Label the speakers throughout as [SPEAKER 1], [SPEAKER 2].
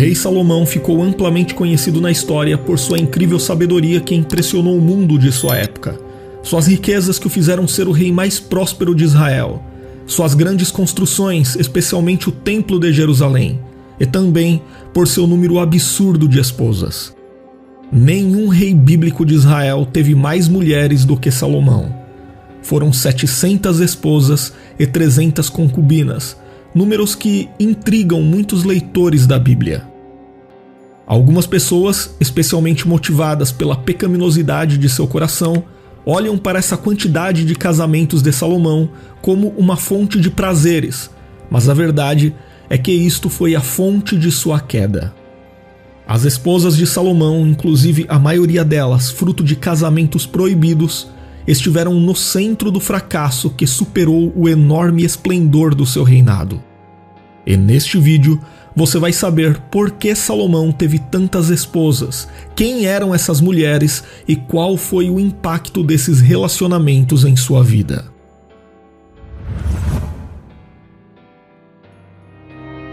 [SPEAKER 1] rei Salomão ficou amplamente conhecido na história por sua incrível sabedoria que impressionou o mundo de sua época, suas riquezas que o fizeram ser o rei mais próspero de Israel, suas grandes construções, especialmente o Templo de Jerusalém, e também por seu número absurdo de esposas. Nenhum rei bíblico de Israel teve mais mulheres do que Salomão. Foram 700 esposas e 300 concubinas, números que intrigam muitos leitores da Bíblia. Algumas pessoas, especialmente motivadas pela pecaminosidade de seu coração, olham para essa quantidade de casamentos de Salomão como uma fonte de prazeres, mas a verdade é que isto foi a fonte de sua queda. As esposas de Salomão, inclusive a maioria delas fruto de casamentos proibidos, estiveram no centro do fracasso que superou o enorme esplendor do seu reinado. E neste vídeo você vai saber por que Salomão teve tantas esposas, quem eram essas mulheres e qual foi o impacto desses relacionamentos em sua vida.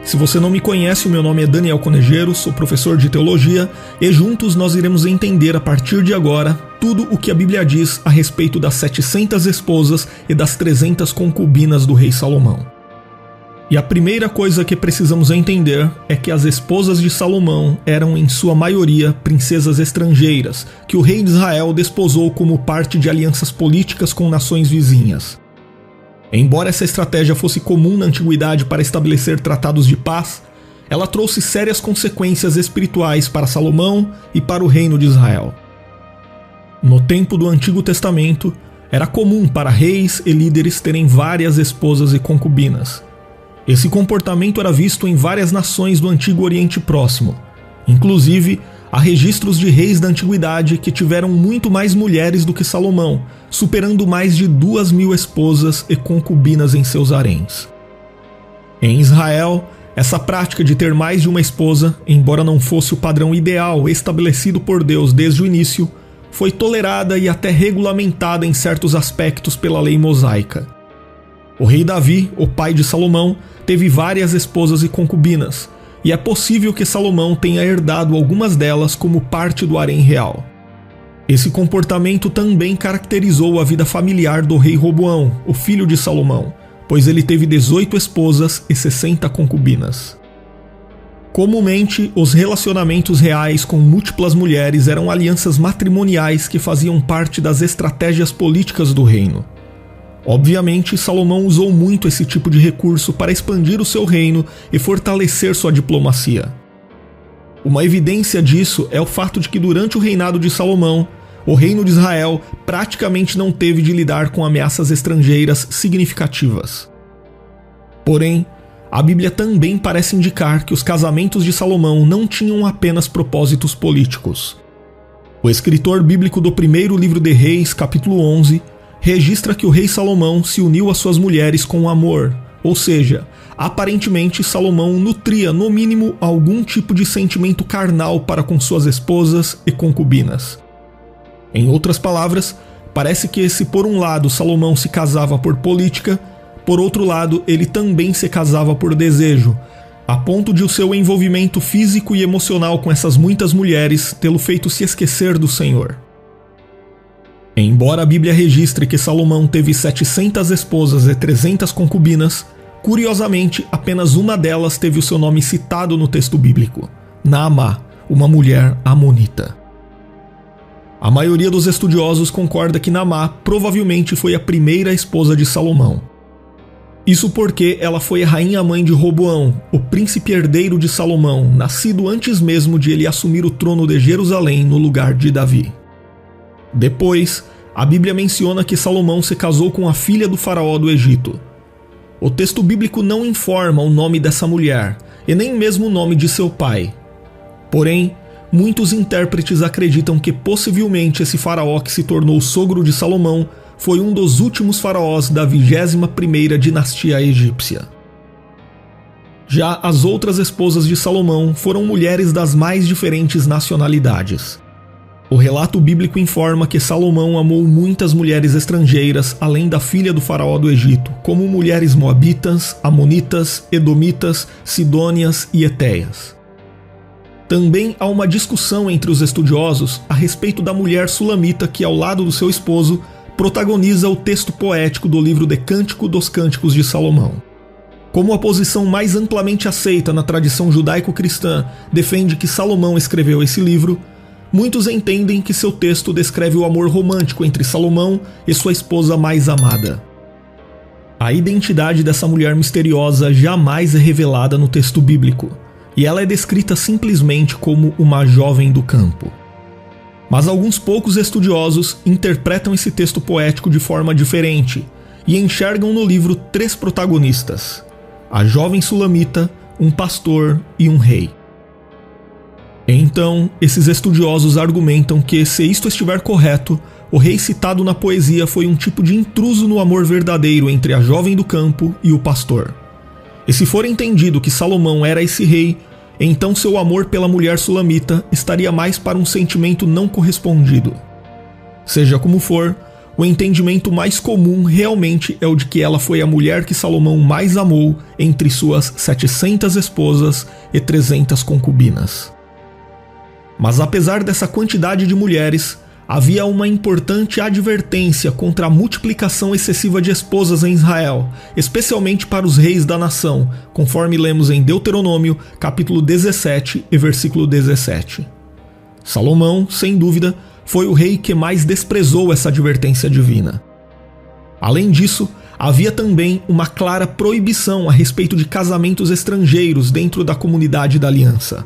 [SPEAKER 1] Se você não me conhece, o meu nome é Daniel Conejeiro, sou professor de teologia e juntos nós iremos entender a partir de agora tudo o que a Bíblia diz a respeito das 700 esposas e das 300 concubinas do rei Salomão. E a primeira coisa que precisamos entender é que as esposas de Salomão eram em sua maioria princesas estrangeiras, que o rei de Israel desposou como parte de alianças políticas com nações vizinhas. Embora essa estratégia fosse comum na antiguidade para estabelecer tratados de paz, ela trouxe sérias consequências espirituais para Salomão e para o reino de Israel. No tempo do Antigo Testamento, era comum para reis e líderes terem várias esposas e concubinas. Esse comportamento era visto em várias nações do Antigo Oriente Próximo. Inclusive, há registros de reis da antiguidade que tiveram muito mais mulheres do que Salomão, superando mais de 2.000 esposas e concubinas em seus haréns. Em Israel, essa prática de ter mais de uma esposa, embora não fosse o padrão ideal estabelecido por Deus desde o início, foi tolerada e até regulamentada em certos aspectos pela lei mosaica. O rei Davi, o pai de Salomão, teve várias esposas e concubinas, e é possível que Salomão tenha herdado algumas delas como parte do harém real. Esse comportamento também caracterizou a vida familiar do rei Roboão, o filho de Salomão, pois ele teve 18 esposas e 60 concubinas. Comumente, os relacionamentos reais com múltiplas mulheres eram alianças matrimoniais que faziam parte das estratégias políticas do reino. Obviamente, Salomão usou muito esse tipo de recurso para expandir o seu reino e fortalecer sua diplomacia. Uma evidência disso é o fato de que durante o reinado de Salomão, o reino de Israel praticamente não teve de lidar com ameaças estrangeiras significativas. Porém, a Bíblia também parece indicar que os casamentos de Salomão não tinham apenas propósitos políticos. O escritor bíblico do primeiro livro de Reis, capítulo 11, registra que o rei Salomão se uniu às suas mulheres com amor, ou seja, aparentemente Salomão nutria no mínimo algum tipo de sentimento carnal para com suas esposas e concubinas. Em outras palavras, parece que se por um lado Salomão se casava por política, por outro lado ele também se casava por desejo, a ponto de o seu envolvimento físico e emocional com essas muitas mulheres tê-lo feito se esquecer do Senhor. Embora a Bíblia registre que Salomão teve 700 esposas e 300 concubinas, curiosamente, apenas uma delas teve o seu nome citado no texto bíblico, Naamá, uma mulher amonita. A maioria dos estudiosos concorda que Naamá provavelmente foi a primeira esposa de Salomão. Isso porque ela foi a rainha-mãe de Roboão, o príncipe herdeiro de Salomão, nascido antes mesmo de ele assumir o trono de Jerusalém no lugar de Davi. Depois, a Bíblia menciona que Salomão se casou com a filha do faraó do Egito. O texto bíblico não informa o nome dessa mulher, e nem mesmo o nome de seu pai. Porém, muitos intérpretes acreditam que possivelmente esse faraó que se tornou sogro de Salomão foi um dos últimos faraós da 21ª dinastia egípcia. Já as outras esposas de Salomão foram mulheres das mais diferentes nacionalidades. O relato bíblico informa que Salomão amou muitas mulheres estrangeiras, além da filha do faraó do Egito, como mulheres moabitas, amonitas, edomitas, sidônias e etéias. Também há uma discussão entre os estudiosos a respeito da mulher sulamita que, ao lado do seu esposo, protagoniza o texto poético do livro de Cântico dos Cânticos de Salomão. Como a posição mais amplamente aceita na tradição judaico-cristã defende que Salomão escreveu esse livro, muitos entendem que seu texto descreve o amor romântico entre Salomão e sua esposa mais amada. A identidade dessa mulher misteriosa jamais é revelada no texto bíblico, e ela é descrita simplesmente como uma jovem do campo. Mas alguns poucos estudiosos interpretam esse texto poético de forma diferente e enxergam no livro 3 protagonistas: a jovem sulamita, um pastor e um rei. Então, esses estudiosos argumentam que, se isto estiver correto, o rei citado na poesia foi um tipo de intruso no amor verdadeiro entre a jovem do campo e o pastor. E se for entendido que Salomão era esse rei, então seu amor pela mulher sulamita estaria mais para um sentimento não correspondido. Seja como for, o entendimento mais comum realmente é o de que ela foi a mulher que Salomão mais amou entre suas 700 esposas e 300 concubinas. Mas apesar dessa quantidade de mulheres, havia uma importante advertência contra a multiplicação excessiva de esposas em Israel, especialmente para os reis da nação, conforme lemos em Deuteronômio, capítulo 17 e versículo 17. Salomão, sem dúvida, foi o rei que mais desprezou essa advertência divina. Além disso, havia também uma clara proibição a respeito de casamentos estrangeiros dentro da comunidade da aliança.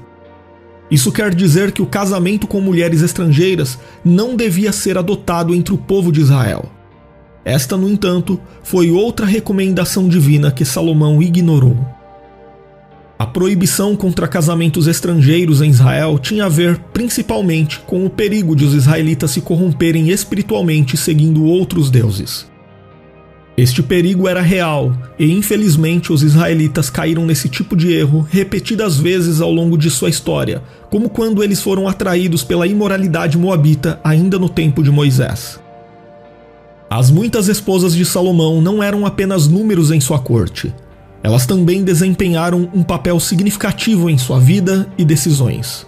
[SPEAKER 1] Isso quer dizer que o casamento com mulheres estrangeiras não devia ser adotado entre o povo de Israel. Esta, no entanto, foi outra recomendação divina que Salomão ignorou. A proibição contra casamentos estrangeiros em Israel tinha a ver principalmente com o perigo de os israelitas se corromperem espiritualmente seguindo outros deuses. Este perigo era real e, infelizmente, os israelitas caíram nesse tipo de erro repetidas vezes ao longo de sua história, como quando eles foram atraídos pela imoralidade moabita ainda no tempo de Moisés. As muitas esposas de Salomão não eram apenas números em sua corte. Elas também desempenharam um papel significativo em sua vida e decisões.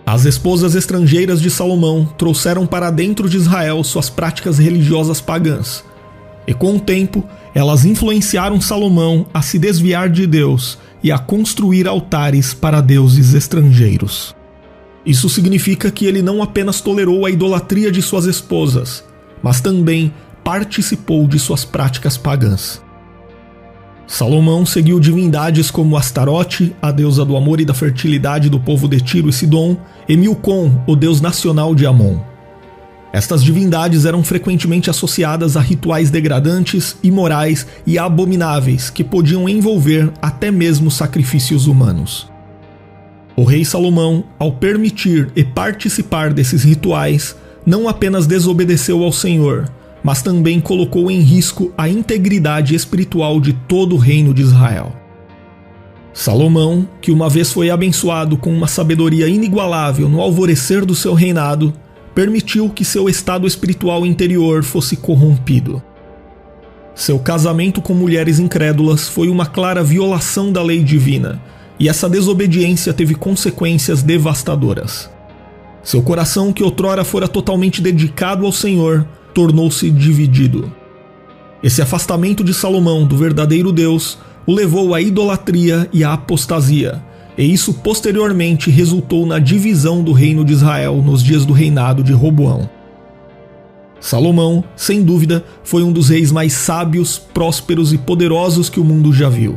[SPEAKER 1] As esposas estrangeiras de Salomão trouxeram para dentro de Israel suas práticas religiosas pagãs, e com o tempo, elas influenciaram Salomão a se desviar de Deus e a construir altares para deuses estrangeiros. Isso significa que ele não apenas tolerou a idolatria de suas esposas, mas também participou de suas práticas pagãs. Salomão seguiu divindades como Astarote, a deusa do amor e da fertilidade do povo de Tiro e Sidom, e Milcom, o deus nacional de Amon. Estas divindades eram frequentemente associadas a rituais degradantes, imorais e abomináveis que podiam envolver até mesmo sacrifícios humanos. O rei Salomão, ao permitir e participar desses rituais, não apenas desobedeceu ao Senhor, mas também colocou em risco a integridade espiritual de todo o reino de Israel. Salomão, que uma vez foi abençoado com uma sabedoria inigualável no alvorecer do seu reinado, permitiu que seu estado espiritual interior fosse corrompido. Seu casamento com mulheres incrédulas foi uma clara violação da lei divina, e essa desobediência teve consequências devastadoras. Seu coração, que outrora fora totalmente dedicado ao Senhor, tornou-se dividido. Esse afastamento de Salomão do verdadeiro Deus o levou à idolatria e à apostasia, e isso posteriormente resultou na divisão do reino de Israel nos dias do reinado de Roboão. Salomão, sem dúvida, foi um dos reis mais sábios, prósperos e poderosos que o mundo já viu.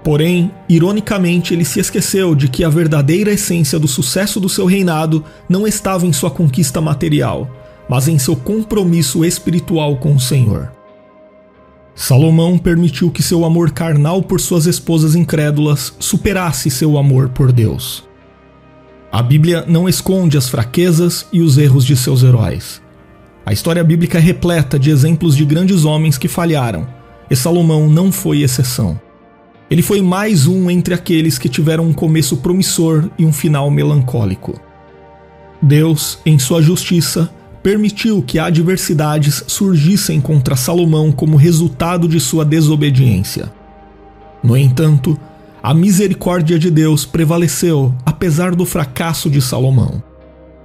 [SPEAKER 1] Porém, ironicamente, ele se esqueceu de que a verdadeira essência do sucesso do seu reinado não estava em sua conquista material, mas em seu compromisso espiritual com o Senhor. Salomão permitiu que seu amor carnal por suas esposas incrédulas superasse seu amor por Deus. A Bíblia não esconde as fraquezas e os erros de seus heróis. A história bíblica é repleta de exemplos de grandes homens que falharam, e Salomão não foi exceção. Ele foi mais um entre aqueles que tiveram um começo promissor e um final melancólico. Deus, em sua justiça, permitiu que adversidades surgissem contra Salomão como resultado de sua desobediência. No entanto, a misericórdia de Deus prevaleceu apesar do fracasso de Salomão.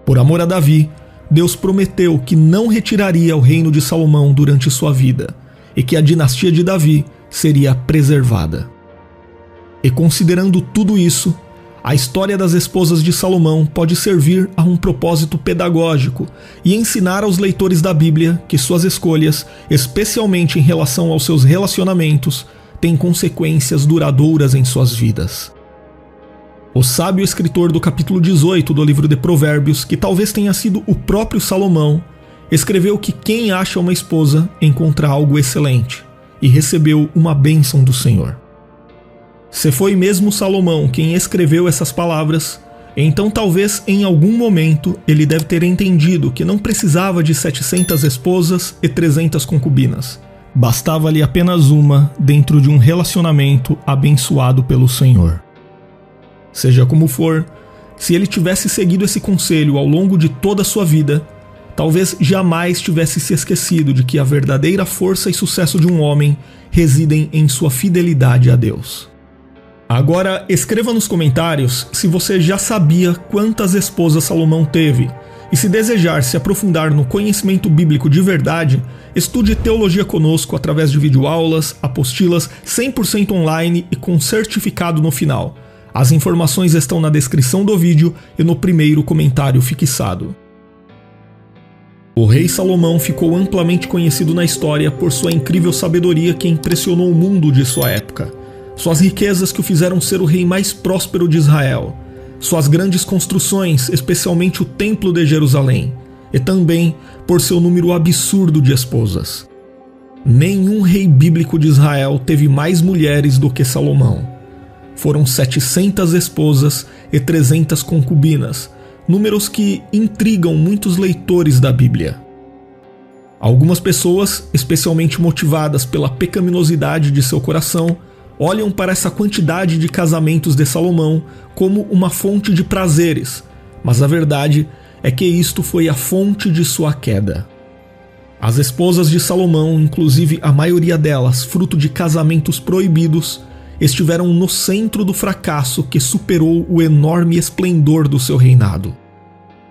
[SPEAKER 1] Por amor a Davi, Deus prometeu que não retiraria o reino de Salomão durante sua vida e que a dinastia de Davi seria preservada. E considerando tudo isso, a história das esposas de Salomão pode servir a um propósito pedagógico e ensinar aos leitores da Bíblia que suas escolhas, especialmente em relação aos seus relacionamentos, têm consequências duradouras em suas vidas. O sábio escritor do capítulo 18 do livro de Provérbios, que talvez tenha sido o próprio Salomão, escreveu que quem acha uma esposa encontra algo excelente e recebeu uma bênção do Senhor. Se foi mesmo Salomão quem escreveu essas palavras, então talvez em algum momento ele deve ter entendido que não precisava de 700 esposas e 300 concubinas. Bastava-lhe apenas uma dentro de um relacionamento abençoado pelo Senhor. Seja como for, se ele tivesse seguido esse conselho ao longo de toda a sua vida, talvez jamais tivesse se esquecido de que a verdadeira força e sucesso de um homem residem em sua fidelidade a Deus. Agora, escreva nos comentários se você já sabia quantas esposas Salomão teve, e se desejar se aprofundar no conhecimento bíblico de verdade, estude teologia conosco através de videoaulas, apostilas 100% online e com certificado no final. As informações estão na descrição do vídeo e no primeiro comentário fixado. O rei Salomão ficou amplamente conhecido na história por sua incrível sabedoria que impressionou o mundo de sua época. Suas riquezas que o fizeram ser o rei mais próspero de Israel. Suas grandes construções, especialmente o Templo de Jerusalém. E também por seu número absurdo de esposas. Nenhum rei bíblico de Israel teve mais mulheres do que Salomão. Foram 700 esposas e 300 concubinas, números que intrigam muitos leitores da Bíblia. Algumas pessoas, especialmente motivadas pela pecaminosidade de seu coração, olham para essa quantidade de casamentos de Salomão como uma fonte de prazeres, mas a verdade é que isto foi a fonte de sua queda. As esposas de Salomão, inclusive a maioria delas fruto de casamentos proibidos, estiveram no centro do fracasso que superou o enorme esplendor do seu reinado.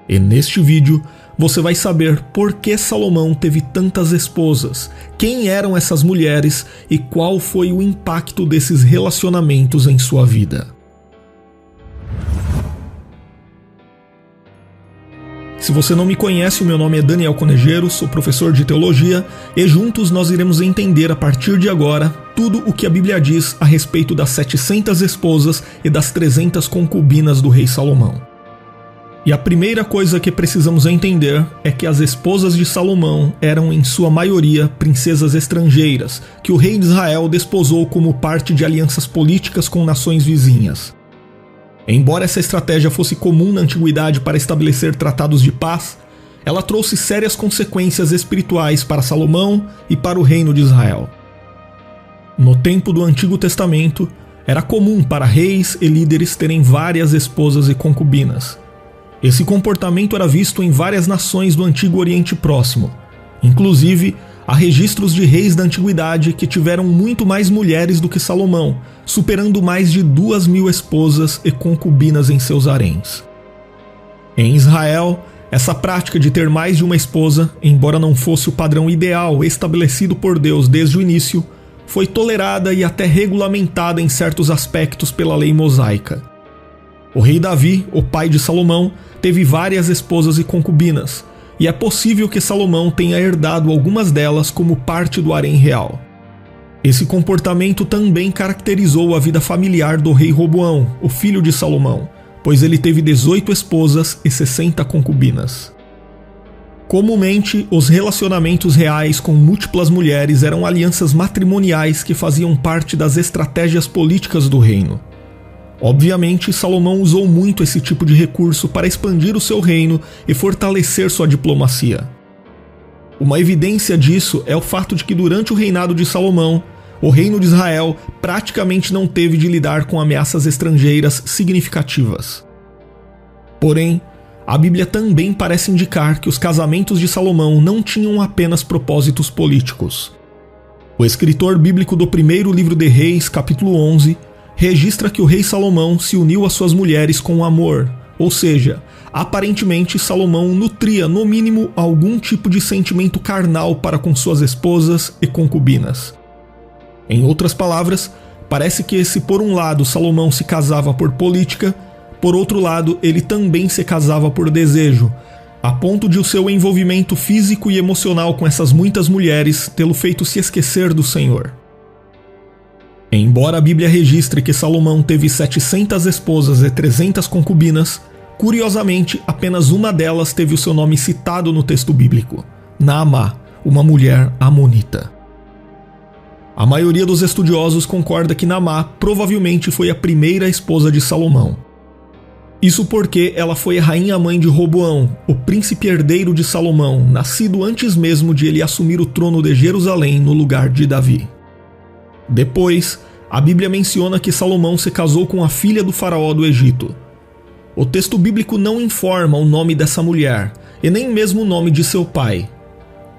[SPEAKER 1] E neste vídeo você vai saber por que Salomão teve tantas esposas, quem eram essas mulheres e qual foi o impacto desses relacionamentos em sua vida. Se você não me conhece, o meu nome é Daniel Conejeiro, sou professor de teologia e juntos nós iremos entender a partir de agora tudo o que a Bíblia diz a respeito das 700 esposas e das 300 concubinas do rei Salomão. E a primeira coisa que precisamos entender é que as esposas de Salomão eram em sua maioria princesas estrangeiras, que o rei de Israel desposou como parte de alianças políticas com nações vizinhas. Embora essa estratégia fosse comum na antiguidade para estabelecer tratados de paz, ela trouxe sérias consequências espirituais para Salomão e para o reino de Israel. No tempo do Antigo Testamento, era comum para reis e líderes terem várias esposas e concubinas. Esse comportamento era visto em várias nações do Antigo Oriente Próximo. Inclusive, há registros de reis da antiguidade que tiveram muito mais mulheres do que Salomão, superando mais de 2.000 esposas e concubinas em seus haréns. Em Israel, essa prática de ter mais de uma esposa, embora não fosse o padrão ideal estabelecido por Deus desde o início, foi tolerada e até regulamentada em certos aspectos pela lei mosaica. O rei Davi, o pai de Salomão, teve várias esposas e concubinas, e é possível que Salomão tenha herdado algumas delas como parte do harém real. Esse comportamento também caracterizou a vida familiar do rei Roboão, o filho de Salomão, pois ele teve 18 esposas e 60 concubinas. Comumente, os relacionamentos reais com múltiplas mulheres eram alianças matrimoniais que faziam parte das estratégias políticas do reino. Obviamente, Salomão usou muito esse tipo de recurso para expandir o seu reino e fortalecer sua diplomacia. Uma evidência disso é o fato de que durante o reinado de Salomão, o reino de Israel praticamente não teve de lidar com ameaças estrangeiras significativas. Porém, a Bíblia também parece indicar que os casamentos de Salomão não tinham apenas propósitos políticos. O escritor bíblico do primeiro livro de Reis, capítulo 11, registra que o rei Salomão se uniu às suas mulheres com amor, ou seja, aparentemente Salomão nutria no mínimo algum tipo de sentimento carnal para com suas esposas e concubinas. Em outras palavras, parece que se por um lado Salomão se casava por política, por outro lado ele também se casava por desejo, a ponto de o seu envolvimento físico e emocional com essas muitas mulheres tê-lo feito se esquecer do Senhor. Embora a Bíblia registre que Salomão teve 700 esposas e 300 concubinas, curiosamente apenas uma delas teve o seu nome citado no texto bíblico, Naamá, uma mulher amonita. A maioria dos estudiosos concorda que Naamá provavelmente foi a primeira esposa de Salomão. Isso porque ela foi a rainha-mãe de Roboão, o príncipe herdeiro de Salomão, nascido antes mesmo de ele assumir o trono de Jerusalém no lugar de Davi. Depois, a Bíblia menciona que Salomão se casou com a filha do faraó do Egito. O texto bíblico não informa o nome dessa mulher, e nem mesmo o nome de seu pai.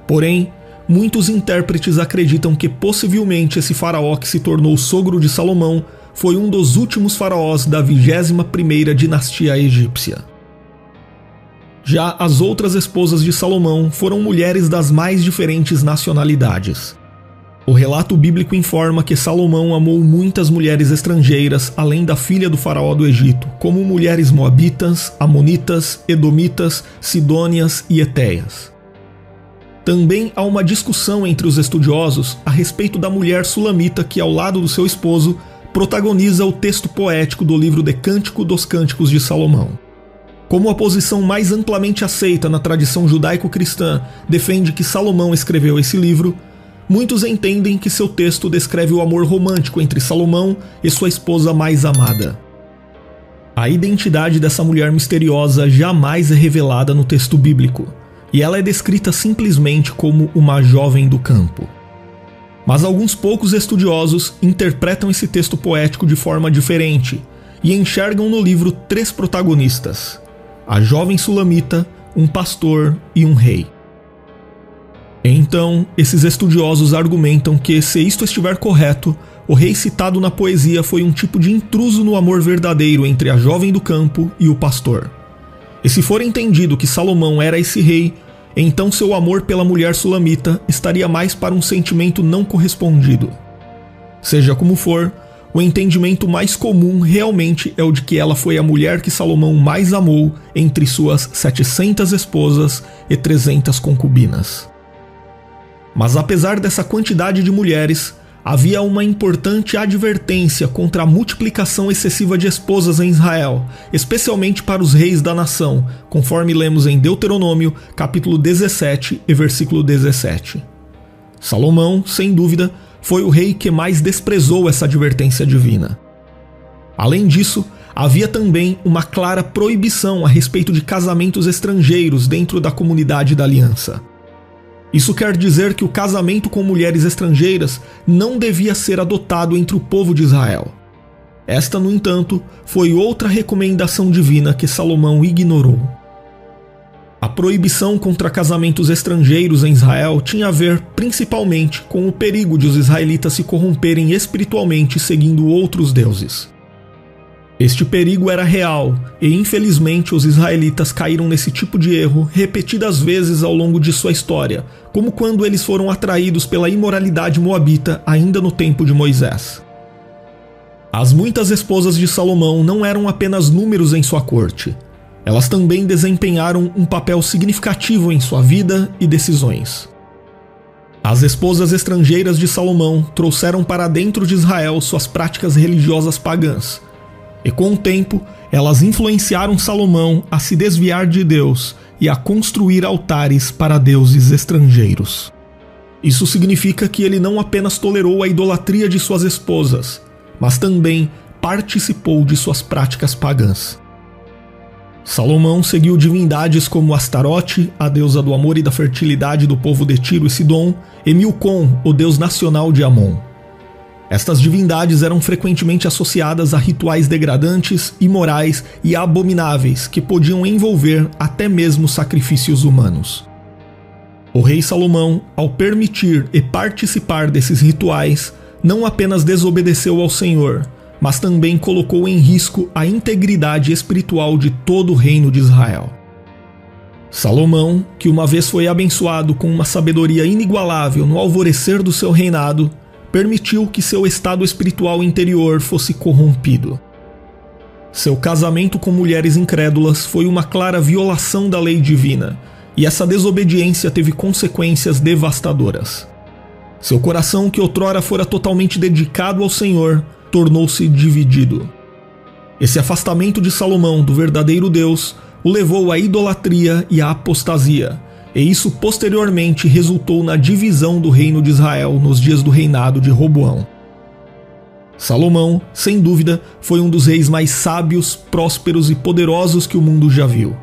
[SPEAKER 1] Porém, muitos intérpretes acreditam que possivelmente esse faraó que se tornou sogro de Salomão foi um dos últimos faraós da 21ª dinastia egípcia. Já as outras esposas de Salomão foram mulheres das mais diferentes nacionalidades. O relato bíblico informa que Salomão amou muitas mulheres estrangeiras além da filha do faraó do Egito, como mulheres moabitas, amonitas, edomitas, sidônias e etéias. Também há uma discussão entre os estudiosos a respeito da mulher sulamita que, ao lado do seu esposo, protagoniza o texto poético do livro de Cântico dos Cânticos de Salomão. Como a posição mais amplamente aceita na tradição judaico-cristã defende que Salomão escreveu esse livro, muitos entendem que seu texto descreve o amor romântico entre Salomão e sua esposa mais amada. A identidade dessa mulher misteriosa jamais é revelada no texto bíblico, e ela é descrita simplesmente como uma jovem do campo. Mas alguns poucos estudiosos interpretam esse texto poético de forma diferente e enxergam no livro 3 protagonistas: a jovem sulamita, um pastor e um rei. Então, esses estudiosos argumentam que, se isto estiver correto, o rei citado na poesia foi um tipo de intruso no amor verdadeiro entre a jovem do campo e o pastor. E se for entendido que Salomão era esse rei, então seu amor pela mulher sulamita estaria mais para um sentimento não correspondido. Seja como for, o entendimento mais comum realmente é o de que ela foi a mulher que Salomão mais amou entre suas 700 esposas e 300 concubinas. Mas apesar dessa quantidade de mulheres, havia uma importante advertência contra a multiplicação excessiva de esposas em Israel, especialmente para os reis da nação, conforme lemos em Deuteronômio, capítulo 17 e versículo 17. Salomão, sem dúvida, foi o rei que mais desprezou essa advertência divina. Além disso, havia também uma clara proibição a respeito de casamentos estrangeiros dentro da comunidade da aliança. Isso quer dizer que o casamento com mulheres estrangeiras não devia ser adotado entre o povo de Israel. Esta, no entanto, foi outra recomendação divina que Salomão ignorou. A proibição contra casamentos estrangeiros em Israel tinha a ver principalmente com o perigo de os israelitas se corromperem espiritualmente seguindo outros deuses. Este perigo era real e, infelizmente, os israelitas caíram nesse tipo de erro repetidas vezes ao longo de sua história, como quando eles foram atraídos pela imoralidade moabita ainda no tempo de Moisés. As muitas esposas de Salomão não eram apenas números em sua corte. Elas também desempenharam um papel significativo em sua vida e decisões. As esposas estrangeiras de Salomão trouxeram para dentro de Israel suas práticas religiosas pagãs, e com o tempo, elas influenciaram Salomão a se desviar de Deus e a construir altares para deuses estrangeiros. Isso significa que ele não apenas tolerou a idolatria de suas esposas, mas também participou de suas práticas pagãs. Salomão seguiu divindades como Astarote, a deusa do amor e da fertilidade do povo de Tiro e Sidom, e Milcom, o deus nacional de Amon. Estas divindades eram frequentemente associadas a rituais degradantes, imorais e abomináveis que podiam envolver até mesmo sacrifícios humanos. O rei Salomão, ao permitir e participar desses rituais, não apenas desobedeceu ao Senhor, mas também colocou em risco a integridade espiritual de todo o reino de Israel. Salomão, que uma vez foi abençoado com uma sabedoria inigualável no alvorecer do seu reinado, permitiu que seu estado espiritual interior fosse corrompido. Seu casamento com mulheres incrédulas foi uma clara violação da lei divina, e essa desobediência teve consequências devastadoras. Seu coração, que outrora fora totalmente dedicado ao Senhor, tornou-se dividido. Esse afastamento de Salomão do verdadeiro Deus o levou à idolatria e à apostasia, e isso posteriormente resultou na divisão do reino de Israel nos dias do reinado de Roboão. Salomão, sem dúvida, foi um dos reis mais sábios, prósperos e poderosos que o mundo já viu.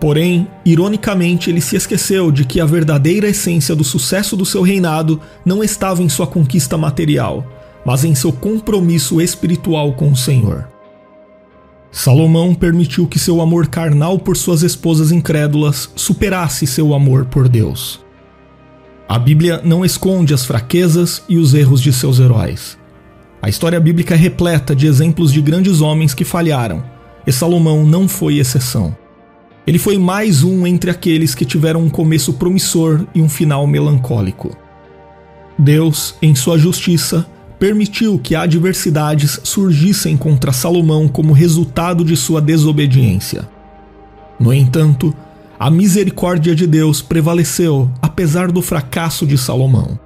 [SPEAKER 1] Porém, ironicamente, ele se esqueceu de que a verdadeira essência do sucesso do seu reinado não estava em sua conquista material, mas em seu compromisso espiritual com o Senhor. Salomão permitiu que seu amor carnal por suas esposas incrédulas superasse seu amor por Deus. A Bíblia não esconde as fraquezas e os erros de seus heróis. A história bíblica é repleta de exemplos de grandes homens que falharam, e Salomão não foi exceção. Ele foi mais um entre aqueles que tiveram um começo promissor e um final melancólico. Deus, em sua justiça, permitiu que adversidades surgissem contra Salomão como resultado de sua desobediência. No entanto, a misericórdia de Deus prevaleceu apesar do fracasso de Salomão.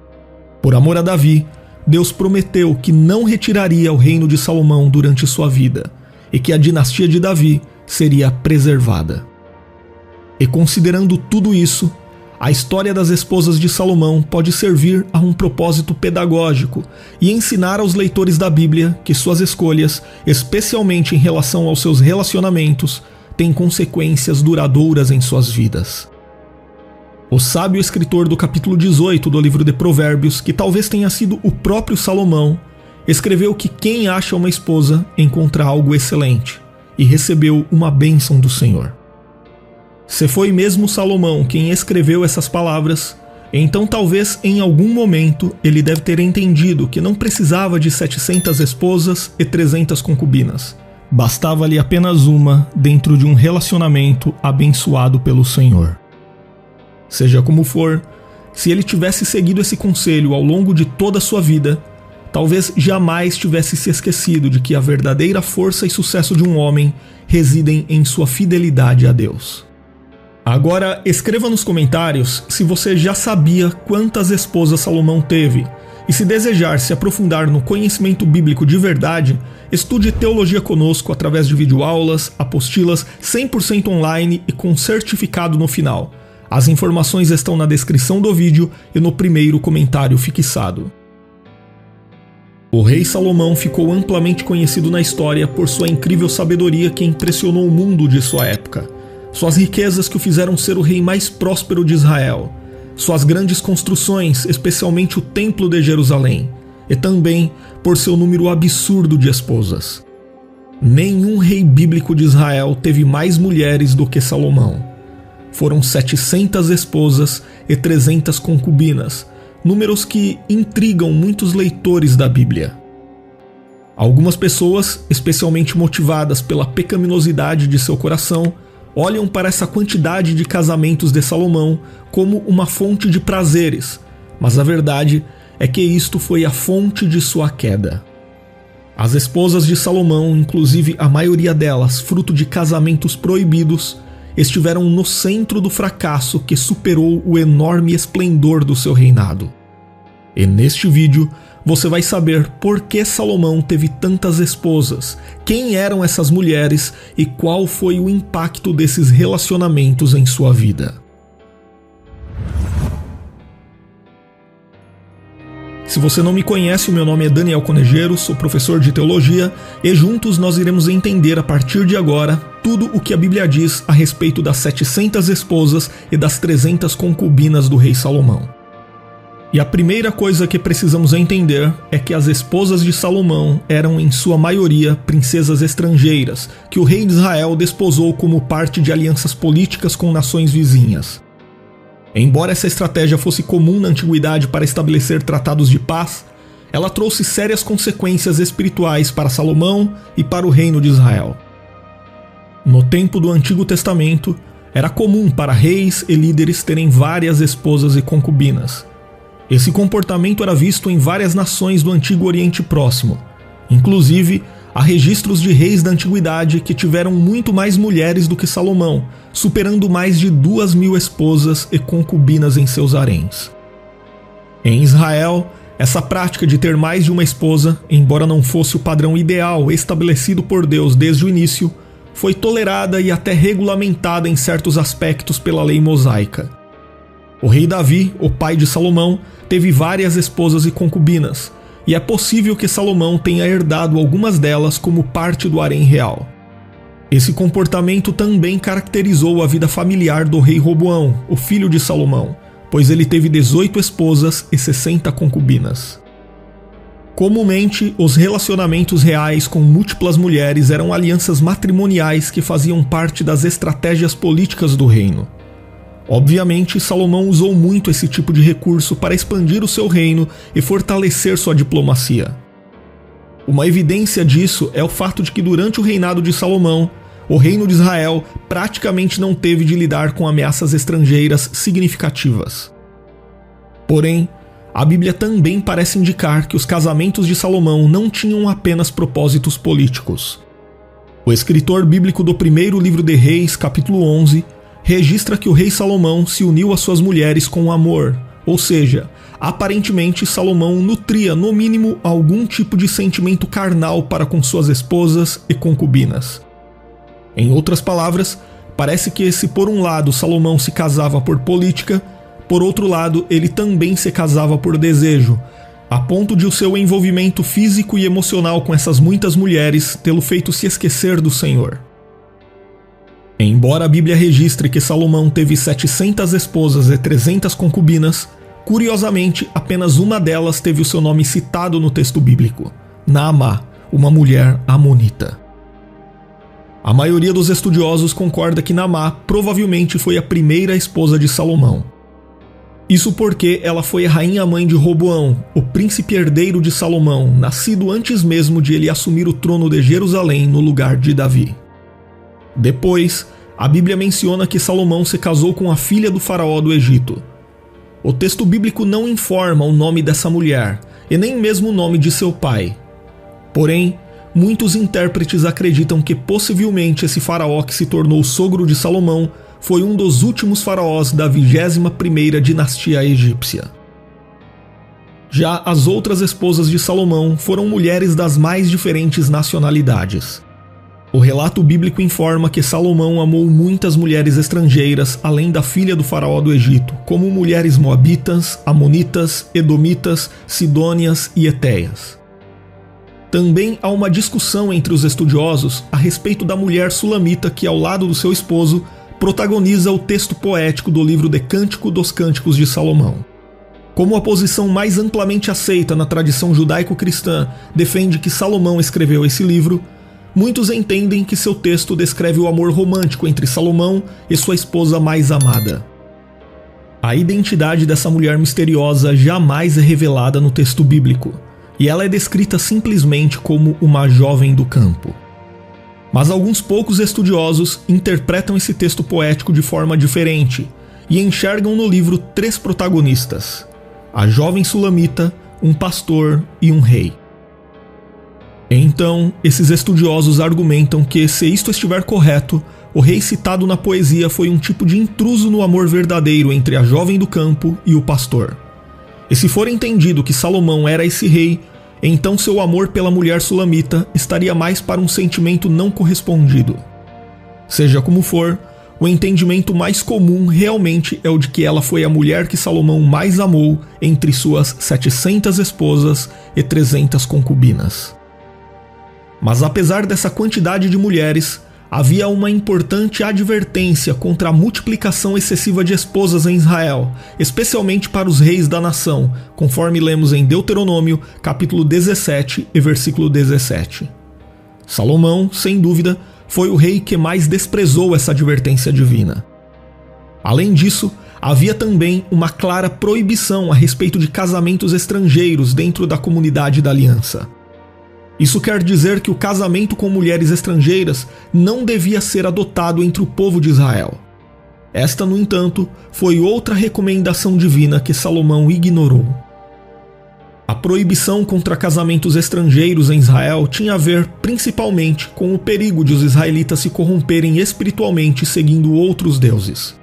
[SPEAKER 1] Por amor a Davi, Deus prometeu que não retiraria o reino de Salomão durante sua vida e que a dinastia de Davi seria preservada. E considerando tudo isso, a história das esposas de Salomão pode servir a um propósito pedagógico e ensinar aos leitores da Bíblia que suas escolhas, especialmente em relação aos seus relacionamentos, têm consequências duradouras em suas vidas. O sábio escritor do capítulo 18 do livro de Provérbios, que talvez tenha sido o próprio Salomão, escreveu que quem acha uma esposa encontra algo excelente e recebeu uma bênção do Senhor. Se foi mesmo Salomão quem escreveu essas palavras, então talvez em algum momento ele deve ter entendido que não precisava de 700 esposas e 300 concubinas. Bastava-lhe apenas uma dentro de um relacionamento abençoado pelo Senhor. Seja como for, se ele tivesse seguido esse conselho ao longo de toda a sua vida, talvez jamais tivesse se esquecido de que a verdadeira força e sucesso de um homem residem em sua fidelidade a Deus. Agora, escreva nos comentários se você já sabia quantas esposas Salomão teve, e se desejar se aprofundar no conhecimento bíblico de verdade, estude teologia conosco através de videoaulas, apostilas 100% online e com certificado no final. As informações estão na descrição do vídeo e no primeiro comentário fixado. O rei Salomão ficou amplamente conhecido na história por sua incrível sabedoria que impressionou o mundo de sua época. Suas riquezas que o fizeram ser o rei mais próspero de Israel, suas grandes construções, especialmente o Templo de Jerusalém, e também por seu número absurdo de esposas. Nenhum rei bíblico de Israel teve mais mulheres do que Salomão. Foram 700 esposas e 300 concubinas, números que intrigam muitos leitores da Bíblia. Algumas pessoas, especialmente motivadas pela pecaminosidade de seu coração, olham para essa quantidade de casamentos de Salomão como uma fonte de prazeres, mas a verdade é que isto foi a fonte de sua queda. As esposas de Salomão, inclusive a maioria delas fruto de casamentos proibidos, estiveram no centro do fracasso que superou o enorme esplendor do seu reinado. E neste vídeo você vai saber por que Salomão teve tantas esposas, quem eram essas mulheres e qual foi o impacto desses relacionamentos em sua vida. Se você não me conhece, o meu nome é Daniel Conejero, sou professor de teologia e juntos nós iremos entender a partir de agora tudo o que a Bíblia diz a respeito das 700 esposas e das 300 concubinas do rei Salomão. E a primeira coisa que precisamos entender é que as esposas de Salomão eram em sua maioria princesas estrangeiras, que o rei de Israel desposou como parte de alianças políticas com nações vizinhas. Embora essa estratégia fosse comum na antiguidade para estabelecer tratados de paz, ela trouxe sérias consequências espirituais para Salomão e para o reino de Israel. No tempo do Antigo Testamento, era comum para reis e líderes terem várias esposas e concubinas. Esse comportamento era visto em várias nações do Antigo Oriente Próximo. Inclusive, há registros de reis da antiguidade que tiveram muito mais mulheres do que Salomão, superando mais de 2.000 esposas e concubinas em seus haréns. Em Israel, essa prática de ter mais de uma esposa, embora não fosse o padrão ideal estabelecido por Deus desde o início, foi tolerada e até regulamentada em certos aspectos pela lei mosaica. O rei Davi, o pai de Salomão, teve várias esposas e concubinas, e é possível que Salomão tenha herdado algumas delas como parte do harém real. Esse comportamento também caracterizou a vida familiar do rei Roboão, o filho de Salomão, pois ele teve 18 esposas e 60 concubinas. Comumente, os relacionamentos reais com múltiplas mulheres eram alianças matrimoniais que faziam parte das estratégias políticas do reino. Obviamente, Salomão usou muito esse tipo de recurso para expandir o seu reino e fortalecer sua diplomacia. Uma evidência disso é o fato de que durante o reinado de Salomão, o reino de Israel praticamente não teve de lidar com ameaças estrangeiras significativas. Porém, a Bíblia também parece indicar que os casamentos de Salomão não tinham apenas propósitos políticos. O escritor bíblico do primeiro livro de Reis, capítulo 11, registra que o rei Salomão se uniu às suas mulheres com amor, ou seja, aparentemente Salomão nutria no mínimo algum tipo de sentimento carnal para com suas esposas e concubinas. Em outras palavras, parece que se por um lado Salomão se casava por política, por outro lado ele também se casava por desejo, a ponto de o seu envolvimento físico e emocional com essas muitas mulheres tê-lo feito se esquecer do Senhor. Embora a Bíblia registre que Salomão teve 700 esposas e 300 concubinas, curiosamente apenas uma delas teve o seu nome citado no texto bíblico, Naamá, uma mulher amonita. A maioria dos estudiosos concorda que Naamá provavelmente foi a primeira esposa de Salomão. Isso porque ela foi a rainha-mãe de Roboão, o príncipe herdeiro de Salomão, nascido antes mesmo de ele assumir o trono de Jerusalém no lugar de Davi. Depois, a Bíblia menciona que Salomão se casou com a filha do faraó do Egito. O texto bíblico não informa o nome dessa mulher, e nem mesmo o nome de seu pai. Porém, muitos intérpretes acreditam que possivelmente esse faraó que se tornou sogro de Salomão foi um dos últimos faraós da 21ª dinastia egípcia. Já as outras esposas de Salomão foram mulheres das mais diferentes nacionalidades. O relato bíblico informa que Salomão amou muitas mulheres estrangeiras, além da filha do faraó do Egito, como mulheres moabitas, amonitas, edomitas, sidônias e etéias. Também há uma discussão entre os estudiosos a respeito da mulher sulamita que, ao lado do seu esposo, protagoniza o texto poético do livro de Cântico dos Cânticos de Salomão. Como a posição mais amplamente aceita na tradição judaico-cristã defende que Salomão escreveu esse livro, muitos entendem que seu texto descreve o amor romântico entre Salomão e sua esposa mais amada. A identidade dessa mulher misteriosa jamais é revelada no texto bíblico, e ela é descrita simplesmente como uma jovem do campo. Mas alguns poucos estudiosos interpretam esse texto poético de forma diferente e enxergam no livro 3 protagonistas: a jovem sulamita, um pastor e um rei. Então, esses estudiosos argumentam que, se isto estiver correto, o rei citado na poesia foi um tipo de intruso no amor verdadeiro entre a jovem do campo e o pastor. E se for entendido que Salomão era esse rei, então seu amor pela mulher sulamita estaria mais para um sentimento não correspondido. Seja como for, o entendimento mais comum realmente é o de que ela foi a mulher que Salomão mais amou entre suas 700 esposas e 300 concubinas. Mas apesar dessa quantidade de mulheres, havia uma importante advertência contra a multiplicação excessiva de esposas em Israel, especialmente para os reis da nação, conforme lemos em Deuteronômio, capítulo 17 e versículo 17. Salomão, sem dúvida, foi o rei que mais desprezou essa advertência divina. Além disso, havia também uma clara proibição a respeito de casamentos estrangeiros dentro da comunidade da aliança. Isso quer dizer que o casamento com mulheres estrangeiras não devia ser adotado entre o povo de Israel. Esta, no entanto, foi outra recomendação divina que Salomão ignorou. A proibição contra casamentos estrangeiros em Israel tinha a ver principalmente com o perigo de os israelitas se corromperem espiritualmente seguindo outros deuses.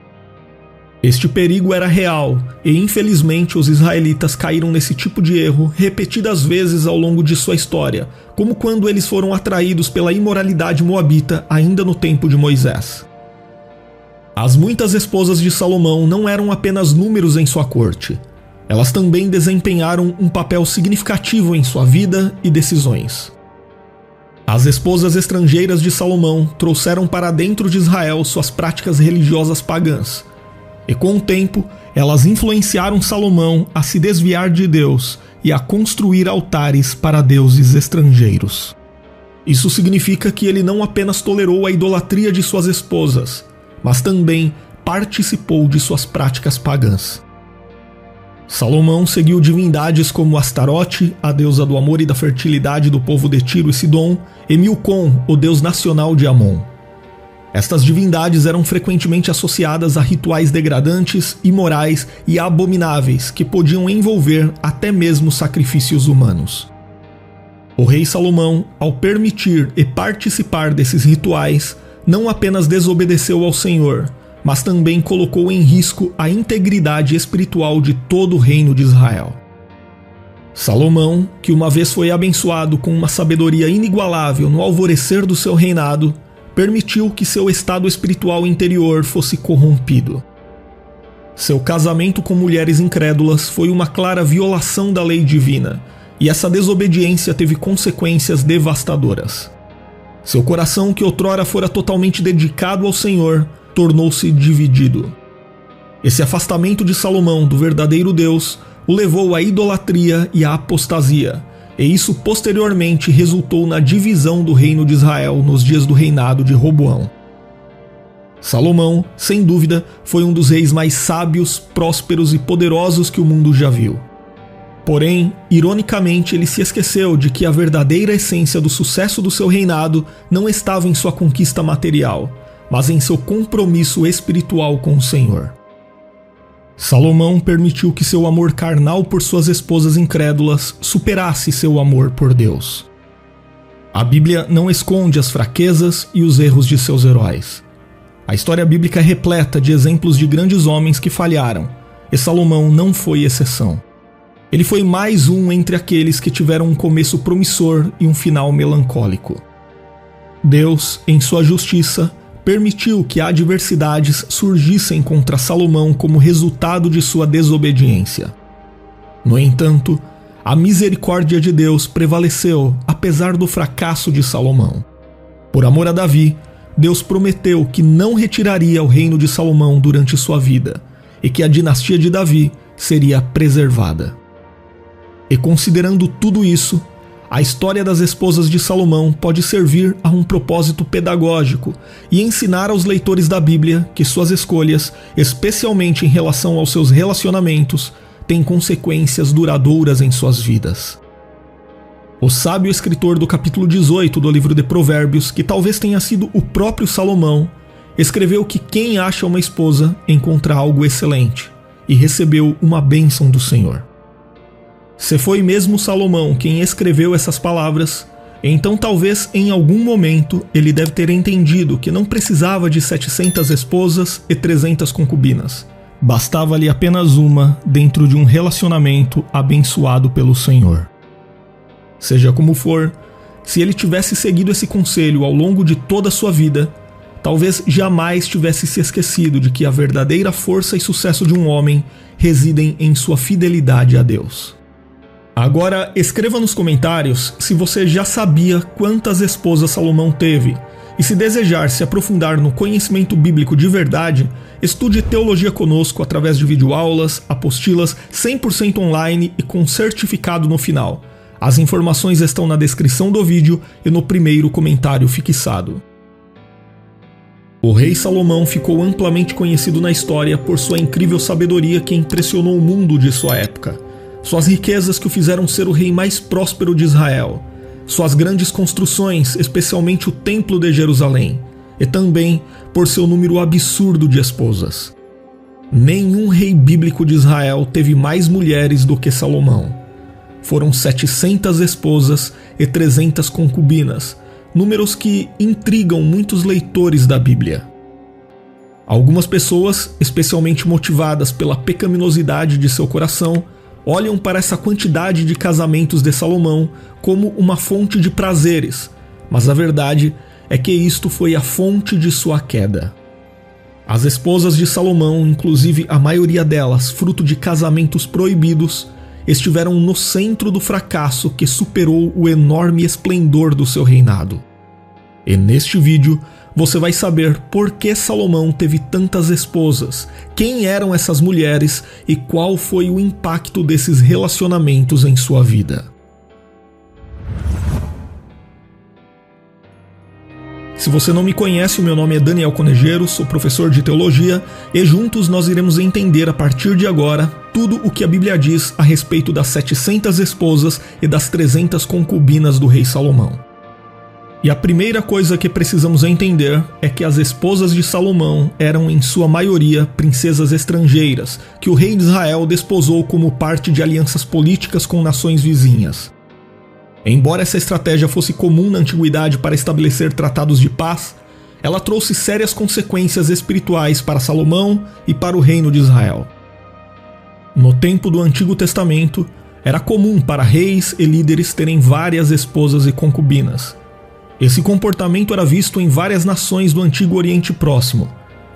[SPEAKER 1] Este perigo era real e, infelizmente, os israelitas caíram nesse tipo de erro repetidas vezes ao longo de sua história, como quando eles foram atraídos pela imoralidade moabita ainda no tempo de Moisés. As muitas esposas de Salomão não eram apenas números em sua corte. Elas também desempenharam um papel significativo em sua vida e decisões. As esposas estrangeiras de Salomão trouxeram para dentro de Israel suas práticas religiosas pagãs, e com o tempo elas influenciaram Salomão a se desviar de Deus e a construir altares para deuses estrangeiros. Isso significa que ele não apenas tolerou a idolatria de suas esposas, mas também participou de suas práticas pagãs. Salomão seguiu divindades como Astarote, a deusa do amor e da fertilidade do povo de Tiro e Sidom, e Milcom, o deus nacional de Amon. Estas divindades eram frequentemente associadas a rituais degradantes, imorais e abomináveis que podiam envolver até mesmo sacrifícios humanos. O rei Salomão, ao permitir e participar desses rituais, não apenas desobedeceu ao Senhor, mas também colocou em risco a integridade espiritual de todo o reino de Israel. Salomão, que uma vez foi abençoado com uma sabedoria inigualável no alvorecer do seu reinado, permitiu que seu estado espiritual interior fosse corrompido. Seu casamento com mulheres incrédulas foi uma clara violação da lei divina, e essa desobediência teve consequências devastadoras. Seu coração, que outrora fora totalmente dedicado ao Senhor, tornou-se dividido. Esse afastamento de Salomão do verdadeiro Deus o levou à idolatria e à apostasia, e isso posteriormente resultou na divisão do reino de Israel nos dias do reinado de Roboão. Salomão, sem dúvida, foi um dos reis mais sábios, prósperos e poderosos que o mundo já viu. Porém, ironicamente, ele se esqueceu de que a verdadeira essência do sucesso do seu reinado não estava em sua conquista material, mas em seu compromisso espiritual com o Senhor. Salomão permitiu que seu amor carnal por suas esposas incrédulas superasse seu amor por Deus. A Bíblia não esconde as fraquezas e os erros de seus heróis. A história bíblica é repleta de exemplos de grandes homens que falharam, e Salomão não foi exceção. Ele foi mais um entre aqueles que tiveram um começo promissor e um final melancólico. Deus, em sua justiça, permitiu que adversidades surgissem contra Salomão como resultado de sua desobediência. No entanto, a misericórdia de Deus prevaleceu apesar do fracasso de Salomão. Por amor a Davi, Deus prometeu que não retiraria o reino de Salomão durante sua vida e que a dinastia de Davi seria preservada. E considerando tudo isso, a história das esposas de Salomão pode servir a um propósito pedagógico e ensinar aos leitores da Bíblia que suas escolhas, especialmente em relação aos seus relacionamentos, têm consequências duradouras em suas vidas. O sábio escritor do capítulo 18 do livro de Provérbios, que talvez tenha sido o próprio Salomão, escreveu que quem acha uma esposa encontra algo excelente e recebeu uma bênção do Senhor. Se foi mesmo Salomão quem escreveu essas palavras, então talvez em algum momento ele deve ter entendido que não precisava de 700 esposas e 300 concubinas. Bastava-lhe apenas uma dentro de um relacionamento abençoado pelo Senhor. Seja como for, se ele tivesse seguido esse conselho ao longo de toda a sua vida, talvez jamais tivesse se esquecido de que a verdadeira força e sucesso de um homem residem em sua fidelidade a Deus. Agora, escreva nos comentários se você já sabia quantas esposas Salomão teve, e se desejar se aprofundar no conhecimento bíblico de verdade, estude teologia conosco através de videoaulas, apostilas 100% online e com certificado no final. As informações estão na descrição do vídeo e no primeiro comentário fixado. O rei Salomão ficou amplamente conhecido na história por sua incrível sabedoria que impressionou o mundo de sua época, suas riquezas que o fizeram ser o rei mais próspero de Israel, suas grandes construções, especialmente o Templo de Jerusalém, e também por seu número absurdo de esposas. Nenhum rei bíblico de Israel teve mais mulheres do que Salomão. Foram 700 esposas e 300 concubinas, números que intrigam muitos leitores da Bíblia. Algumas pessoas, especialmente motivadas pela pecaminosidade de seu coração, olham para essa quantidade de casamentos de Salomão como uma fonte de prazeres, mas a verdade é que isto foi a fonte de sua queda. As esposas de Salomão, inclusive a maioria delas fruto de casamentos proibidos, estiveram no centro do fracasso que superou o enorme esplendor do seu reinado. E neste vídeo você vai saber por que Salomão teve tantas esposas, quem eram essas mulheres e qual foi o impacto desses relacionamentos em sua vida. Se você não me conhece, o meu nome é Daniel Conejeiro, sou professor de teologia e juntos nós iremos entender a partir de agora tudo o que a Bíblia diz a respeito das 700 esposas e das 300 concubinas do rei Salomão. E a primeira coisa que precisamos entender é que as esposas de Salomão eram em sua maioria princesas estrangeiras, que o rei de Israel desposou como parte de alianças políticas com nações vizinhas. Embora essa estratégia fosse comum na antiguidade para estabelecer tratados de paz, ela trouxe sérias consequências espirituais para Salomão e para o reino de Israel. No tempo do Antigo Testamento, era comum para reis e líderes terem várias esposas e concubinas. Esse comportamento era visto em várias nações do Antigo Oriente Próximo.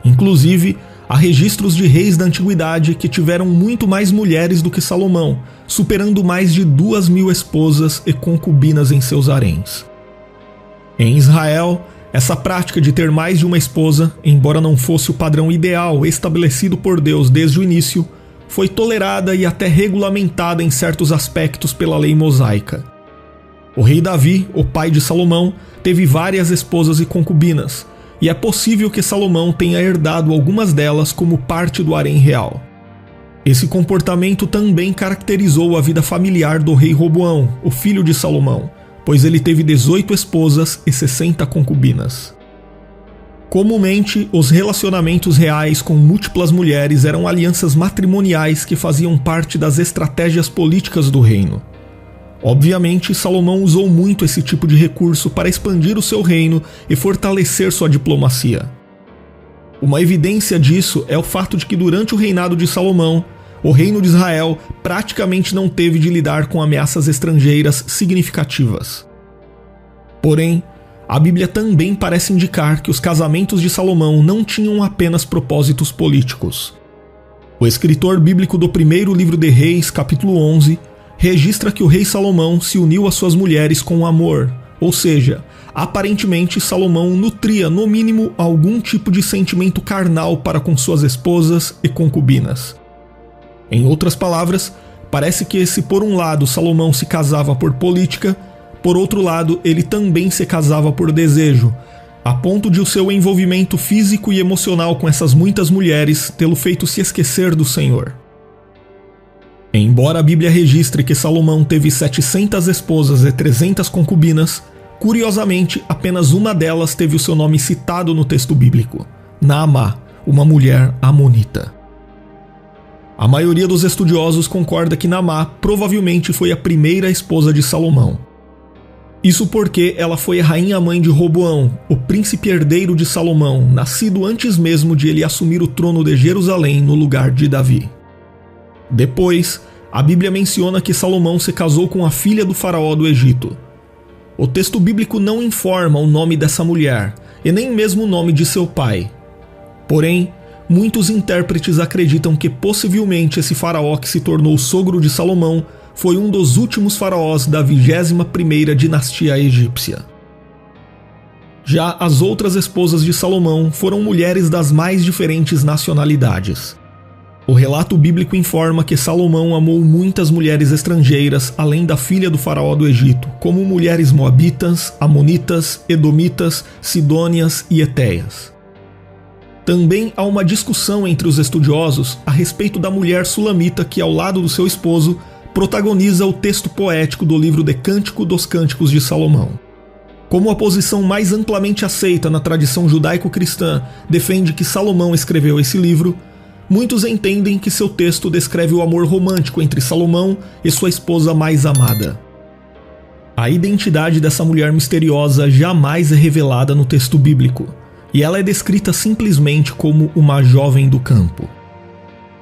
[SPEAKER 1] Inclusive, há registros de reis da antiguidade que tiveram muito mais mulheres do que Salomão, superando mais de 2.000 esposas e concubinas em seus haréns. Em Israel, essa prática de ter mais de uma esposa, embora não fosse o padrão ideal estabelecido por Deus desde o início, foi tolerada e até regulamentada em certos aspectos pela lei mosaica. O rei Davi, o pai de Salomão, teve várias esposas e concubinas, e é possível que Salomão tenha herdado algumas delas como parte do harém real. Esse comportamento também caracterizou a vida familiar do rei Roboão, o filho de Salomão, pois ele teve 18 esposas e 60 concubinas. Comumente, os relacionamentos reais com múltiplas mulheres eram alianças matrimoniais que faziam parte das estratégias políticas do reino. Obviamente, Salomão usou muito esse tipo de recurso para expandir o seu reino e fortalecer sua diplomacia. Uma evidência disso é o fato de que durante o reinado de Salomão, o reino de Israel praticamente não teve de lidar com ameaças estrangeiras significativas. Porém, a Bíblia também parece indicar que os casamentos de Salomão não tinham apenas propósitos políticos. O escritor bíblico do primeiro livro de Reis, capítulo 11, registra que o rei Salomão se uniu às suas mulheres com amor, ou seja, aparentemente Salomão nutria no mínimo algum tipo de sentimento carnal para com suas esposas e concubinas. Em outras palavras, parece que se por um lado Salomão se casava por política, por outro lado ele também se casava por desejo, a ponto de o seu envolvimento físico e emocional com essas muitas mulheres tê-lo feito se esquecer do Senhor. Embora a Bíblia registre que Salomão teve 700 esposas e 300 concubinas, curiosamente, apenas uma delas teve o seu nome citado no texto bíblico, Naamá, uma mulher amonita. A maioria dos estudiosos concorda que Naamá provavelmente foi a primeira esposa de Salomão. Isso porque ela foi a rainha-mãe de Roboão, o príncipe herdeiro de Salomão, nascido antes mesmo de ele assumir o trono de Jerusalém no lugar de Davi. Depois, a Bíblia menciona que Salomão se casou com a filha do faraó do Egito. O texto bíblico não informa o nome dessa mulher, e nem mesmo o nome de seu pai. Porém, muitos intérpretes acreditam que possivelmente esse faraó que se tornou sogro de Salomão foi um dos últimos faraós da 21ª dinastia egípcia. Já as outras esposas de Salomão foram mulheres das mais diferentes nacionalidades. O relato bíblico informa que Salomão amou muitas mulheres estrangeiras além da filha do faraó do Egito, como mulheres moabitas, amonitas, edomitas, sidônias e etéias. Também há uma discussão entre os estudiosos a respeito da mulher sulamita que, ao lado do seu esposo, protagoniza o texto poético do livro de Cântico dos Cânticos de Salomão. Como a posição mais amplamente aceita na tradição judaico-cristã defende que Salomão escreveu esse livro, muitos entendem que seu texto descreve o amor romântico entre Salomão e sua esposa mais amada. A identidade dessa mulher misteriosa jamais é revelada no texto bíblico, e ela é descrita simplesmente como uma jovem do campo.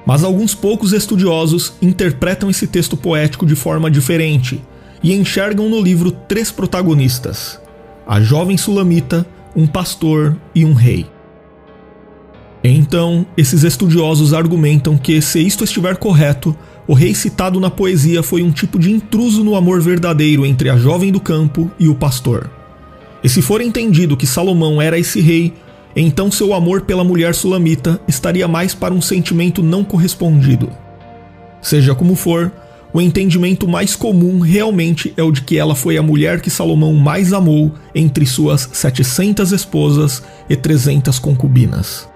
[SPEAKER 1] Mas alguns poucos estudiosos interpretam esse texto poético de forma diferente e enxergam no livro 3 protagonistas: a jovem sulamita, um pastor e um rei. Então, esses estudiosos argumentam que, se isto estiver correto, o rei citado na poesia foi um tipo de intruso no amor verdadeiro entre a jovem do campo e o pastor. E se for entendido que Salomão era esse rei, então seu amor pela mulher sulamita estaria mais para um sentimento não correspondido. Seja como for, o entendimento mais comum realmente é o de que ela foi a mulher que Salomão mais amou entre suas 700 esposas e 300 concubinas.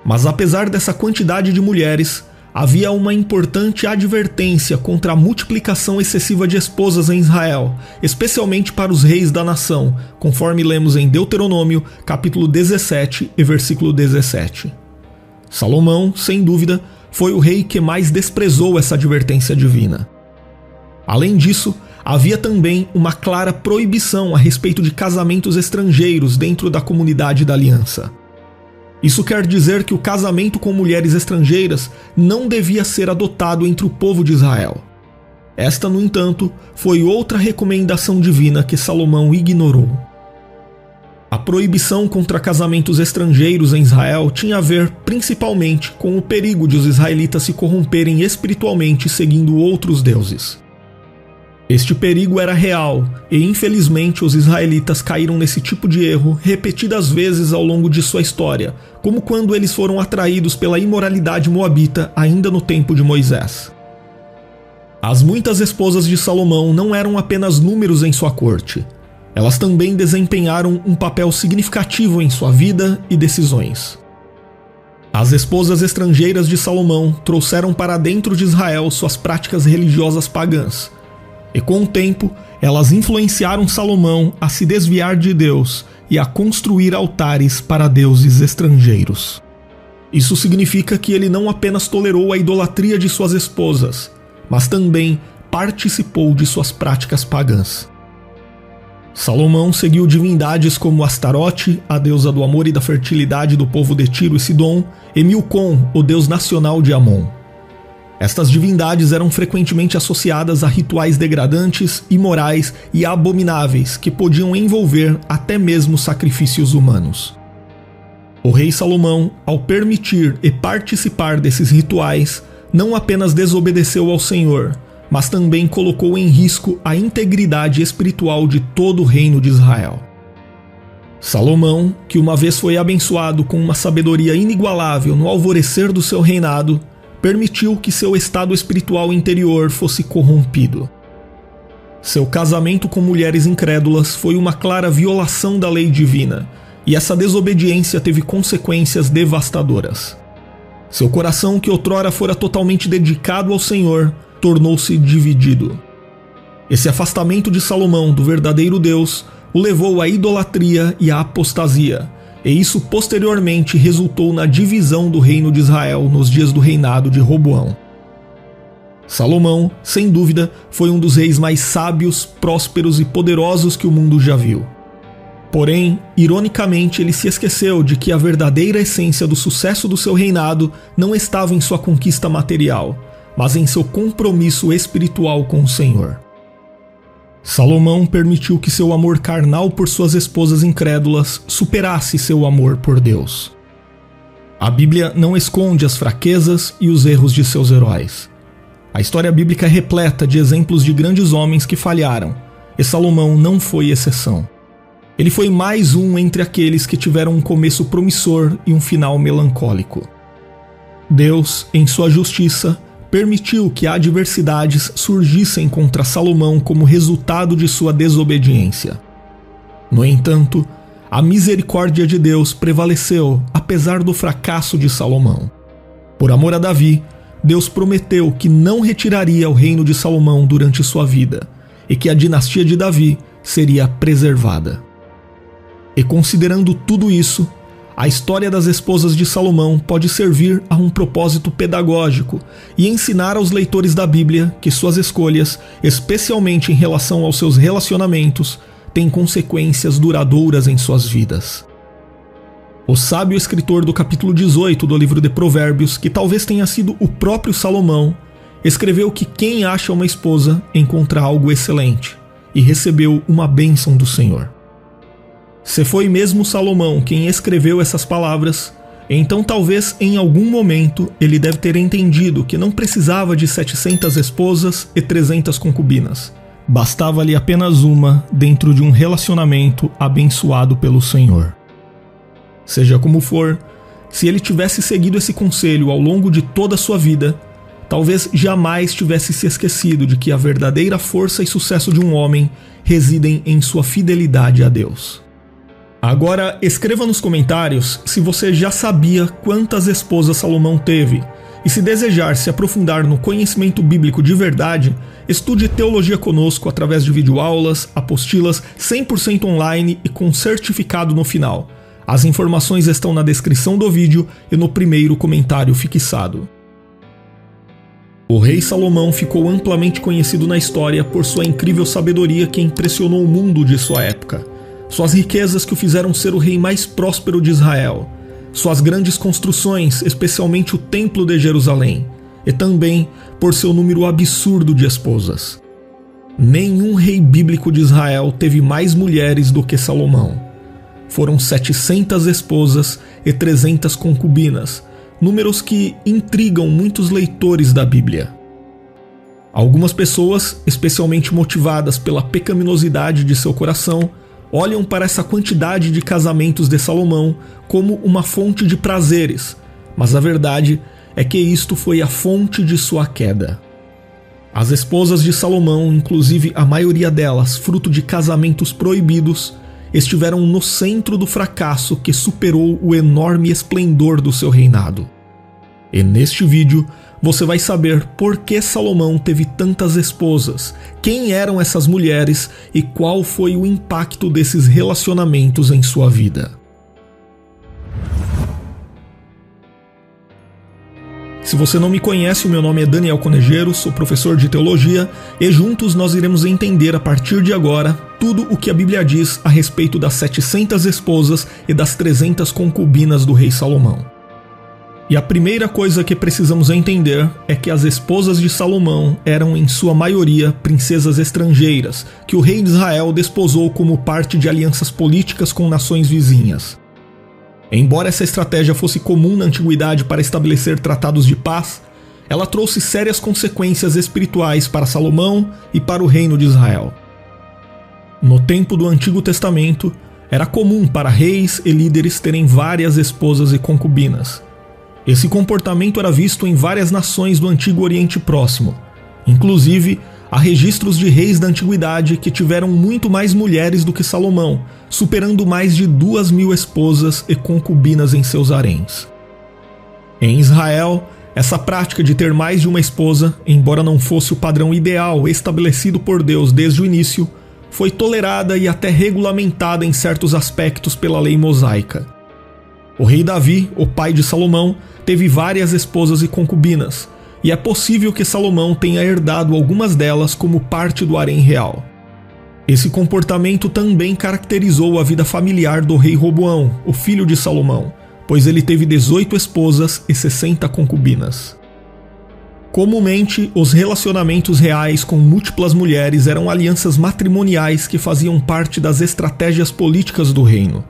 [SPEAKER 1] Mas apesar dessa quantidade de mulheres, havia uma importante advertência contra a multiplicação excessiva de esposas em Israel, especialmente para os reis da nação, conforme lemos em Deuteronômio, capítulo 17 e versículo 17. Salomão, sem dúvida, foi o rei que mais desprezou essa advertência divina. Além disso, havia também uma clara proibição a respeito de casamentos estrangeiros dentro da comunidade da aliança. Isso quer dizer que o casamento com mulheres estrangeiras não devia ser adotado entre o povo de Israel. Esta, no entanto, foi outra recomendação divina que Salomão ignorou. A proibição contra casamentos estrangeiros em Israel tinha a ver principalmente com o perigo de os israelitas se corromperem espiritualmente seguindo outros deuses. Este perigo era real e, infelizmente, os israelitas caíram nesse tipo de erro repetidas vezes ao longo de sua história, como quando eles foram atraídos pela imoralidade moabita ainda no tempo de Moisés. As muitas esposas de Salomão não eram apenas números em sua corte. Elas também desempenharam um papel significativo em sua vida e decisões. As esposas estrangeiras de Salomão trouxeram para dentro de Israel suas práticas religiosas pagãs, e com o tempo, elas influenciaram Salomão a se desviar de Deus e a construir altares para deuses estrangeiros. Isso significa que ele não apenas tolerou a idolatria de suas esposas, mas também participou de suas práticas pagãs. Salomão seguiu divindades como Astarote, a deusa do amor e da fertilidade do povo de Tiro e Sidom, e Milcom, o deus nacional de Amon. Estas divindades eram frequentemente associadas a rituais degradantes, imorais e abomináveis que podiam envolver até mesmo sacrifícios humanos. O rei Salomão, ao permitir e participar desses rituais, não apenas desobedeceu ao Senhor, mas também colocou em risco a integridade espiritual de todo o reino de Israel. Salomão, que uma vez foi abençoado com uma sabedoria inigualável no alvorecer do seu reinado, permitiu que seu estado espiritual interior fosse corrompido. Seu casamento com mulheres incrédulas foi uma clara violação da lei divina, e essa desobediência teve consequências devastadoras. Seu coração, que outrora fora totalmente dedicado ao Senhor, tornou-se dividido. Esse afastamento de Salomão do verdadeiro Deus o levou à idolatria e à apostasia, e isso posteriormente resultou na divisão do reino de Israel nos dias do reinado de Roboão. Salomão, sem dúvida, foi um dos reis mais sábios, prósperos e poderosos que o mundo já viu. Porém, ironicamente, ele se esqueceu de que a verdadeira essência do sucesso do seu reinado não estava em sua conquista material, mas em seu compromisso espiritual com o Senhor. Salomão permitiu que seu amor carnal por suas esposas incrédulas superasse seu amor por Deus. A Bíblia não esconde as fraquezas e os erros de seus heróis. A história bíblica é repleta de exemplos de grandes homens que falharam, e Salomão não foi exceção. Ele foi mais um entre aqueles que tiveram um começo promissor e um final melancólico. Deus, em sua justiça, permitiu que adversidades surgissem contra Salomão como resultado de sua desobediência. No entanto, a misericórdia de Deus prevaleceu apesar do fracasso de Salomão. Por amor a Davi, Deus prometeu que não retiraria o reino de Salomão durante sua vida e que a dinastia de Davi seria preservada. E considerando tudo isso, a história das esposas de Salomão pode servir a um propósito pedagógico e ensinar aos leitores da Bíblia que suas escolhas, especialmente em relação aos seus relacionamentos, têm consequências duradouras em suas vidas. O sábio escritor do capítulo 18 do livro de Provérbios, que talvez tenha sido o próprio Salomão, escreveu que quem acha uma esposa encontra algo excelente e recebeu uma bênção do Senhor. Se foi mesmo Salomão quem escreveu essas palavras, então talvez em algum momento ele deve ter entendido que não precisava de 700 esposas e 300 concubinas. Bastava-lhe apenas uma dentro de um relacionamento abençoado pelo Senhor. Seja como for, se ele tivesse seguido esse conselho ao longo de toda a sua vida, talvez jamais tivesse se esquecido de que a verdadeira força e sucesso de um homem residem em sua fidelidade a Deus. Agora, escreva nos comentários se você já sabia quantas esposas Salomão teve, e se desejar se aprofundar no conhecimento bíblico de verdade, estude teologia conosco através de videoaulas, apostilas 100% online e com certificado no final. As informações estão na descrição do vídeo e no primeiro comentário fixado. O rei Salomão ficou amplamente conhecido na história por sua incrível sabedoria que impressionou o mundo de sua época. Suas riquezas que o fizeram ser o rei mais próspero de Israel. Suas grandes construções, especialmente o Templo de Jerusalém. E também por seu número absurdo de esposas. Nenhum rei bíblico de Israel teve mais mulheres do que Salomão. Foram 700 esposas e 300 concubinas, números que intrigam muitos leitores da Bíblia. Algumas pessoas, especialmente motivadas pela pecaminosidade de seu coração, olham para essa quantidade de casamentos de Salomão como uma fonte de prazeres, mas a verdade é que isto foi a fonte de sua queda. As esposas de Salomão, inclusive a maioria delas fruto de casamentos proibidos, estiveram no centro do fracasso que superou o enorme esplendor do seu reinado. E neste vídeo você vai saber por que Salomão teve tantas esposas, quem eram essas mulheres e qual foi o impacto desses relacionamentos em sua vida. Se você não me conhece, o meu nome é Daniel Conejeiro, sou professor de teologia e juntos nós iremos entender a partir de agora tudo o que a Bíblia diz a respeito das 700 esposas e das 300 concubinas do rei Salomão. E a primeira coisa que precisamos entender é que as esposas de Salomão eram em sua maioria princesas estrangeiras, que o rei de Israel desposou como parte de alianças políticas com nações vizinhas. Embora essa estratégia fosse comum na antiguidade para estabelecer tratados de paz, ela trouxe sérias consequências espirituais para Salomão e para o reino de Israel. No tempo do Antigo Testamento, era comum para reis e líderes terem várias esposas e concubinas. Esse comportamento era visto em várias nações do Antigo Oriente Próximo. Inclusive, há registros de reis da antiguidade que tiveram muito mais mulheres do que Salomão, superando mais de 2.000 esposas e concubinas em seus haréns. Em Israel, essa prática de ter mais de uma esposa, embora não fosse o padrão ideal estabelecido por Deus desde o início, foi tolerada e até regulamentada em certos aspectos pela lei mosaica. O rei Davi, o pai de Salomão, teve várias esposas e concubinas, e é possível que Salomão tenha herdado algumas delas como parte do harém real. Esse comportamento também caracterizou a vida familiar do rei Roboão, o filho de Salomão, pois ele teve 18 esposas e 60 concubinas. Comumente, os relacionamentos reais com múltiplas mulheres eram alianças matrimoniais que faziam parte das estratégias políticas do reino.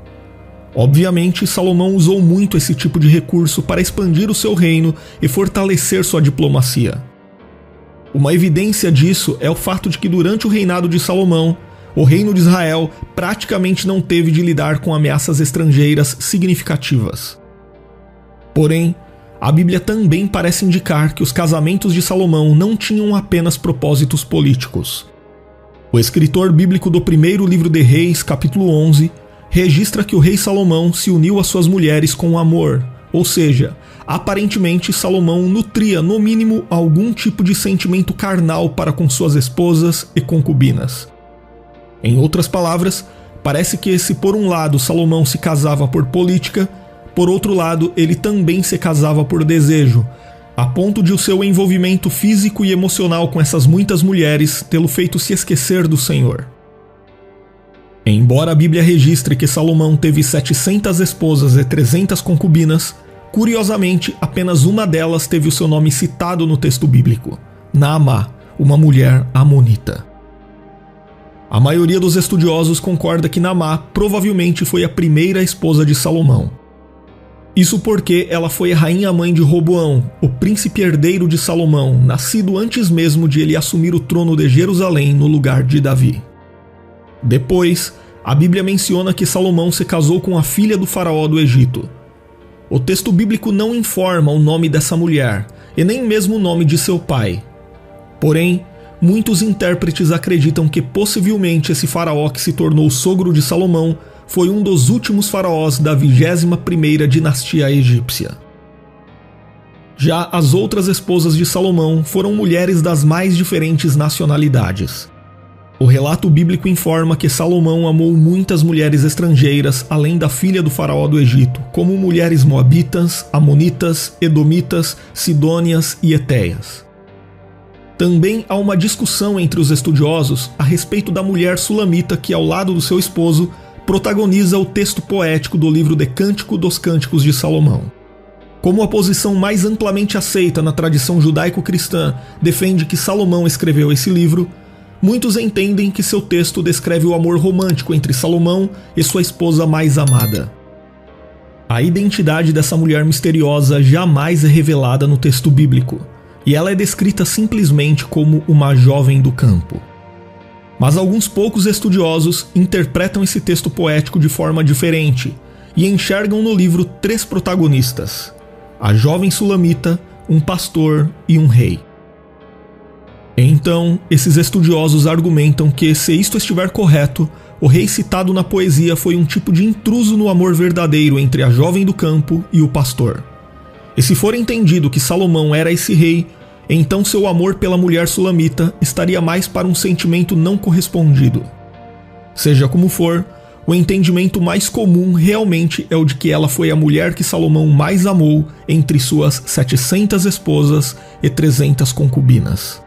[SPEAKER 1] Obviamente, Salomão usou muito esse tipo de recurso para expandir o seu reino e fortalecer sua diplomacia. Uma evidência disso é o fato de que durante o reinado de Salomão, o reino de Israel praticamente não teve de lidar com ameaças estrangeiras significativas. Porém, a Bíblia também parece indicar que os casamentos de Salomão não tinham apenas propósitos políticos. O escritor bíblico do primeiro livro de Reis, capítulo 11, registra que o rei Salomão se uniu às suas mulheres com amor, ou seja, aparentemente Salomão nutria no mínimo algum tipo de sentimento carnal para com suas esposas e concubinas. Em outras palavras, parece que se por um lado Salomão se casava por política, por outro lado ele também se casava por desejo, a ponto de o seu envolvimento físico e emocional com essas muitas mulheres tê-lo feito se esquecer do Senhor. Embora a Bíblia registre que Salomão teve 700 esposas e 300 concubinas, curiosamente apenas uma delas teve o seu nome citado no texto bíblico, Naamá, uma mulher amonita. A maioria dos estudiosos concorda que Naamá provavelmente foi a primeira esposa de Salomão. Isso porque ela foi a rainha-mãe de Roboão, o príncipe herdeiro de Salomão, nascido antes mesmo de ele assumir o trono de Jerusalém no lugar de Davi. Depois, a Bíblia menciona que Salomão se casou com a filha do faraó do Egito. O texto bíblico não informa o nome dessa mulher, e nem mesmo o nome de seu pai. Porém, muitos intérpretes acreditam que possivelmente esse faraó que se tornou sogro de Salomão foi um dos últimos faraós da 21ª dinastia egípcia. Já as outras esposas de Salomão foram mulheres das mais diferentes nacionalidades. O relato bíblico informa que Salomão amou muitas mulheres estrangeiras além da filha do faraó do Egito, como mulheres moabitas, amonitas, edomitas, sidônias e etéias. Também há uma discussão entre os estudiosos a respeito da mulher sulamita que, ao lado do seu esposo, protagoniza o texto poético do livro de Cântico dos Cânticos de Salomão. Como a posição mais amplamente aceita na tradição judaico-cristã defende que Salomão escreveu esse livro, muitos entendem que seu texto descreve o amor romântico entre Salomão e sua esposa mais amada. A identidade dessa mulher misteriosa jamais é revelada no texto bíblico, e ela é descrita simplesmente como uma jovem do campo. Mas alguns poucos estudiosos interpretam esse texto poético de forma diferente e enxergam no livro 3 protagonistas: a jovem sulamita, um pastor e um rei. Então, esses estudiosos argumentam que, se isto estiver correto, o rei citado na poesia foi um tipo de intruso no amor verdadeiro entre a jovem do campo e o pastor. E se for entendido que Salomão era esse rei, então seu amor pela mulher sulamita estaria mais para um sentimento não correspondido. Seja como for, o entendimento mais comum realmente é o de que ela foi a mulher que Salomão mais amou entre suas 700 esposas e 300 concubinas.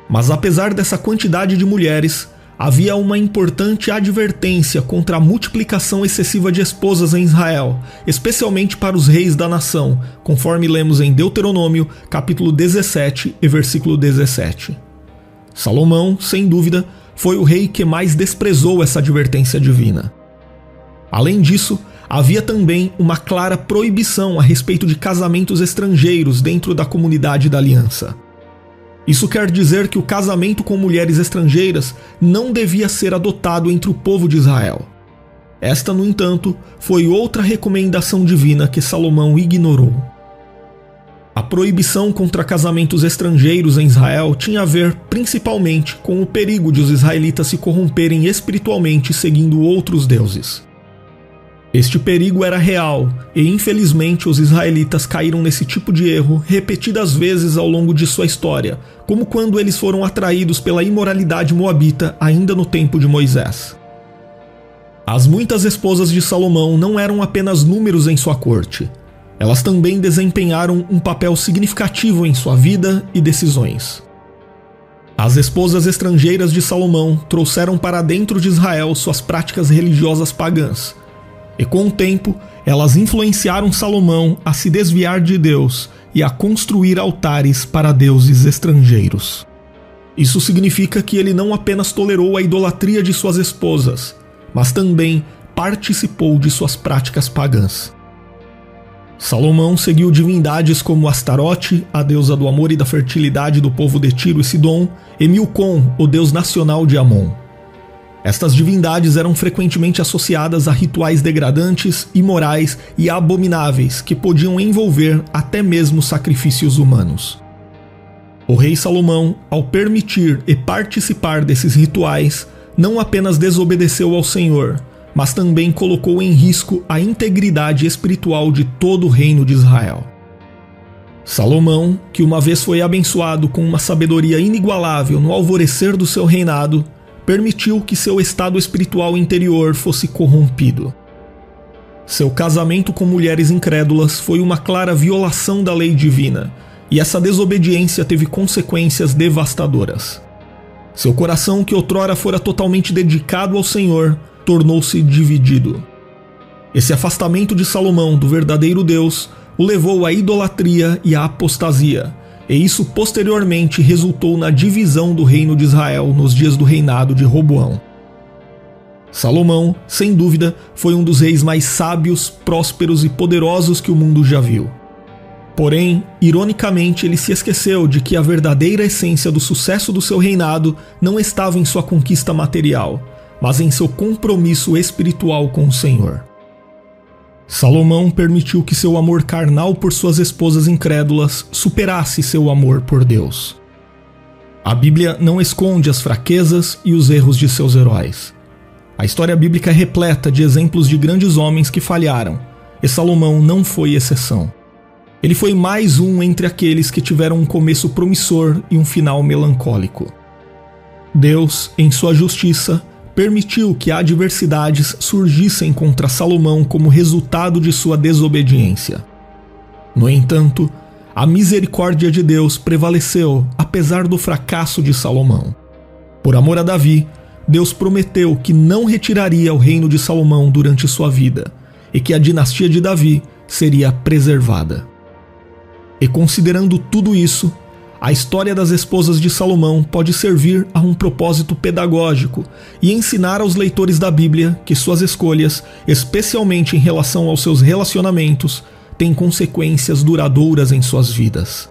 [SPEAKER 1] Mas apesar dessa quantidade de mulheres, havia uma importante advertência contra a multiplicação excessiva de esposas em Israel, especialmente para os reis da nação, conforme lemos em Deuteronômio, capítulo 17 e versículo 17. Salomão, sem dúvida, foi o rei que mais desprezou essa advertência divina. Além disso, havia também uma clara proibição a respeito de casamentos estrangeiros dentro da comunidade da aliança. Isso quer dizer que o casamento com mulheres estrangeiras não devia ser adotado entre o povo de Israel. Esta, no entanto, foi outra recomendação divina que Salomão ignorou. A proibição contra casamentos estrangeiros em Israel tinha a ver principalmente com o perigo de os israelitas se corromperem espiritualmente seguindo outros deuses. Este perigo era real e, infelizmente, os israelitas caíram nesse tipo de erro repetidas vezes ao longo de sua história, como quando eles foram atraídos pela imoralidade moabita ainda no tempo de Moisés. As muitas esposas de Salomão não eram apenas números em sua corte. Elas também desempenharam um papel significativo em sua vida e decisões. As esposas estrangeiras de Salomão trouxeram para dentro de Israel suas práticas religiosas pagãs, e com o tempo, elas influenciaram Salomão a se desviar de Deus e a construir altares para deuses estrangeiros. Isso significa que ele não apenas tolerou a idolatria de suas esposas, mas também participou de suas práticas pagãs. Salomão seguiu divindades como Astarote, a deusa do amor e da fertilidade do povo de Tiro e Sidom, e Milcom, o deus nacional de Amon. Estas divindades eram frequentemente associadas a rituais degradantes, imorais e abomináveis que podiam envolver até mesmo sacrifícios humanos. O rei Salomão, ao permitir e participar desses rituais, não apenas desobedeceu ao Senhor, mas também colocou em risco a integridade espiritual de todo o reino de Israel. Salomão, que uma vez foi abençoado com uma sabedoria inigualável no alvorecer do seu reinado, permitiu que seu estado espiritual interior fosse corrompido. Seu casamento com mulheres incrédulas foi uma clara violação da lei divina, e essa desobediência teve consequências devastadoras. Seu coração, que outrora fora totalmente dedicado ao Senhor, tornou-se dividido. Esse afastamento de Salomão do verdadeiro Deus o levou à idolatria e à apostasia, e isso posteriormente resultou na divisão do reino de Israel nos dias do reinado de Roboão. Salomão, sem dúvida, foi um dos reis mais sábios, prósperos e poderosos que o mundo já viu. Porém, ironicamente, ele se esqueceu de que a verdadeira essência do sucesso do seu reinado não estava em sua conquista material, mas em seu compromisso espiritual com o Senhor. Salomão permitiu que seu amor carnal por suas esposas incrédulas superasse seu amor por Deus. A Bíblia não esconde as fraquezas e os erros de seus heróis. A história bíblica é repleta de exemplos de grandes homens que falharam, e Salomão não foi exceção. Ele foi mais um entre aqueles que tiveram um começo promissor e um final melancólico. Deus, em sua justiça, permitiu que adversidades surgissem contra Salomão como resultado de sua desobediência. No entanto, a misericórdia de Deus prevaleceu apesar do fracasso de Salomão. Por amor a Davi, Deus prometeu que não retiraria o reino de Salomão durante sua vida e que a dinastia de Davi seria preservada. E considerando tudo isso, a história das esposas de Salomão pode servir a um propósito pedagógico e ensinar aos leitores da Bíblia que suas escolhas, especialmente em relação aos seus relacionamentos, têm consequências duradouras em suas vidas.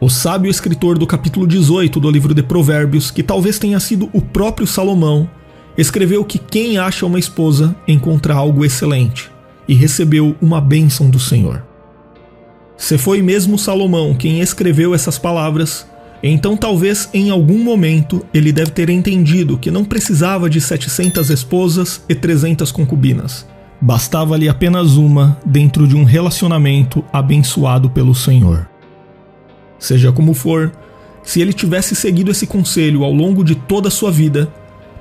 [SPEAKER 1] O sábio escritor do capítulo 18 do livro de Provérbios, que talvez tenha sido o próprio Salomão, escreveu que quem acha uma esposa encontra algo excelente e recebeu uma bênção do Senhor. Se foi mesmo Salomão quem escreveu essas palavras, então talvez em algum momento ele deve ter entendido que não precisava de 700 esposas e 300 concubinas. Bastava-lhe apenas uma dentro de um relacionamento abençoado pelo Senhor. Seja como for, se ele tivesse seguido esse conselho ao longo de toda a sua vida,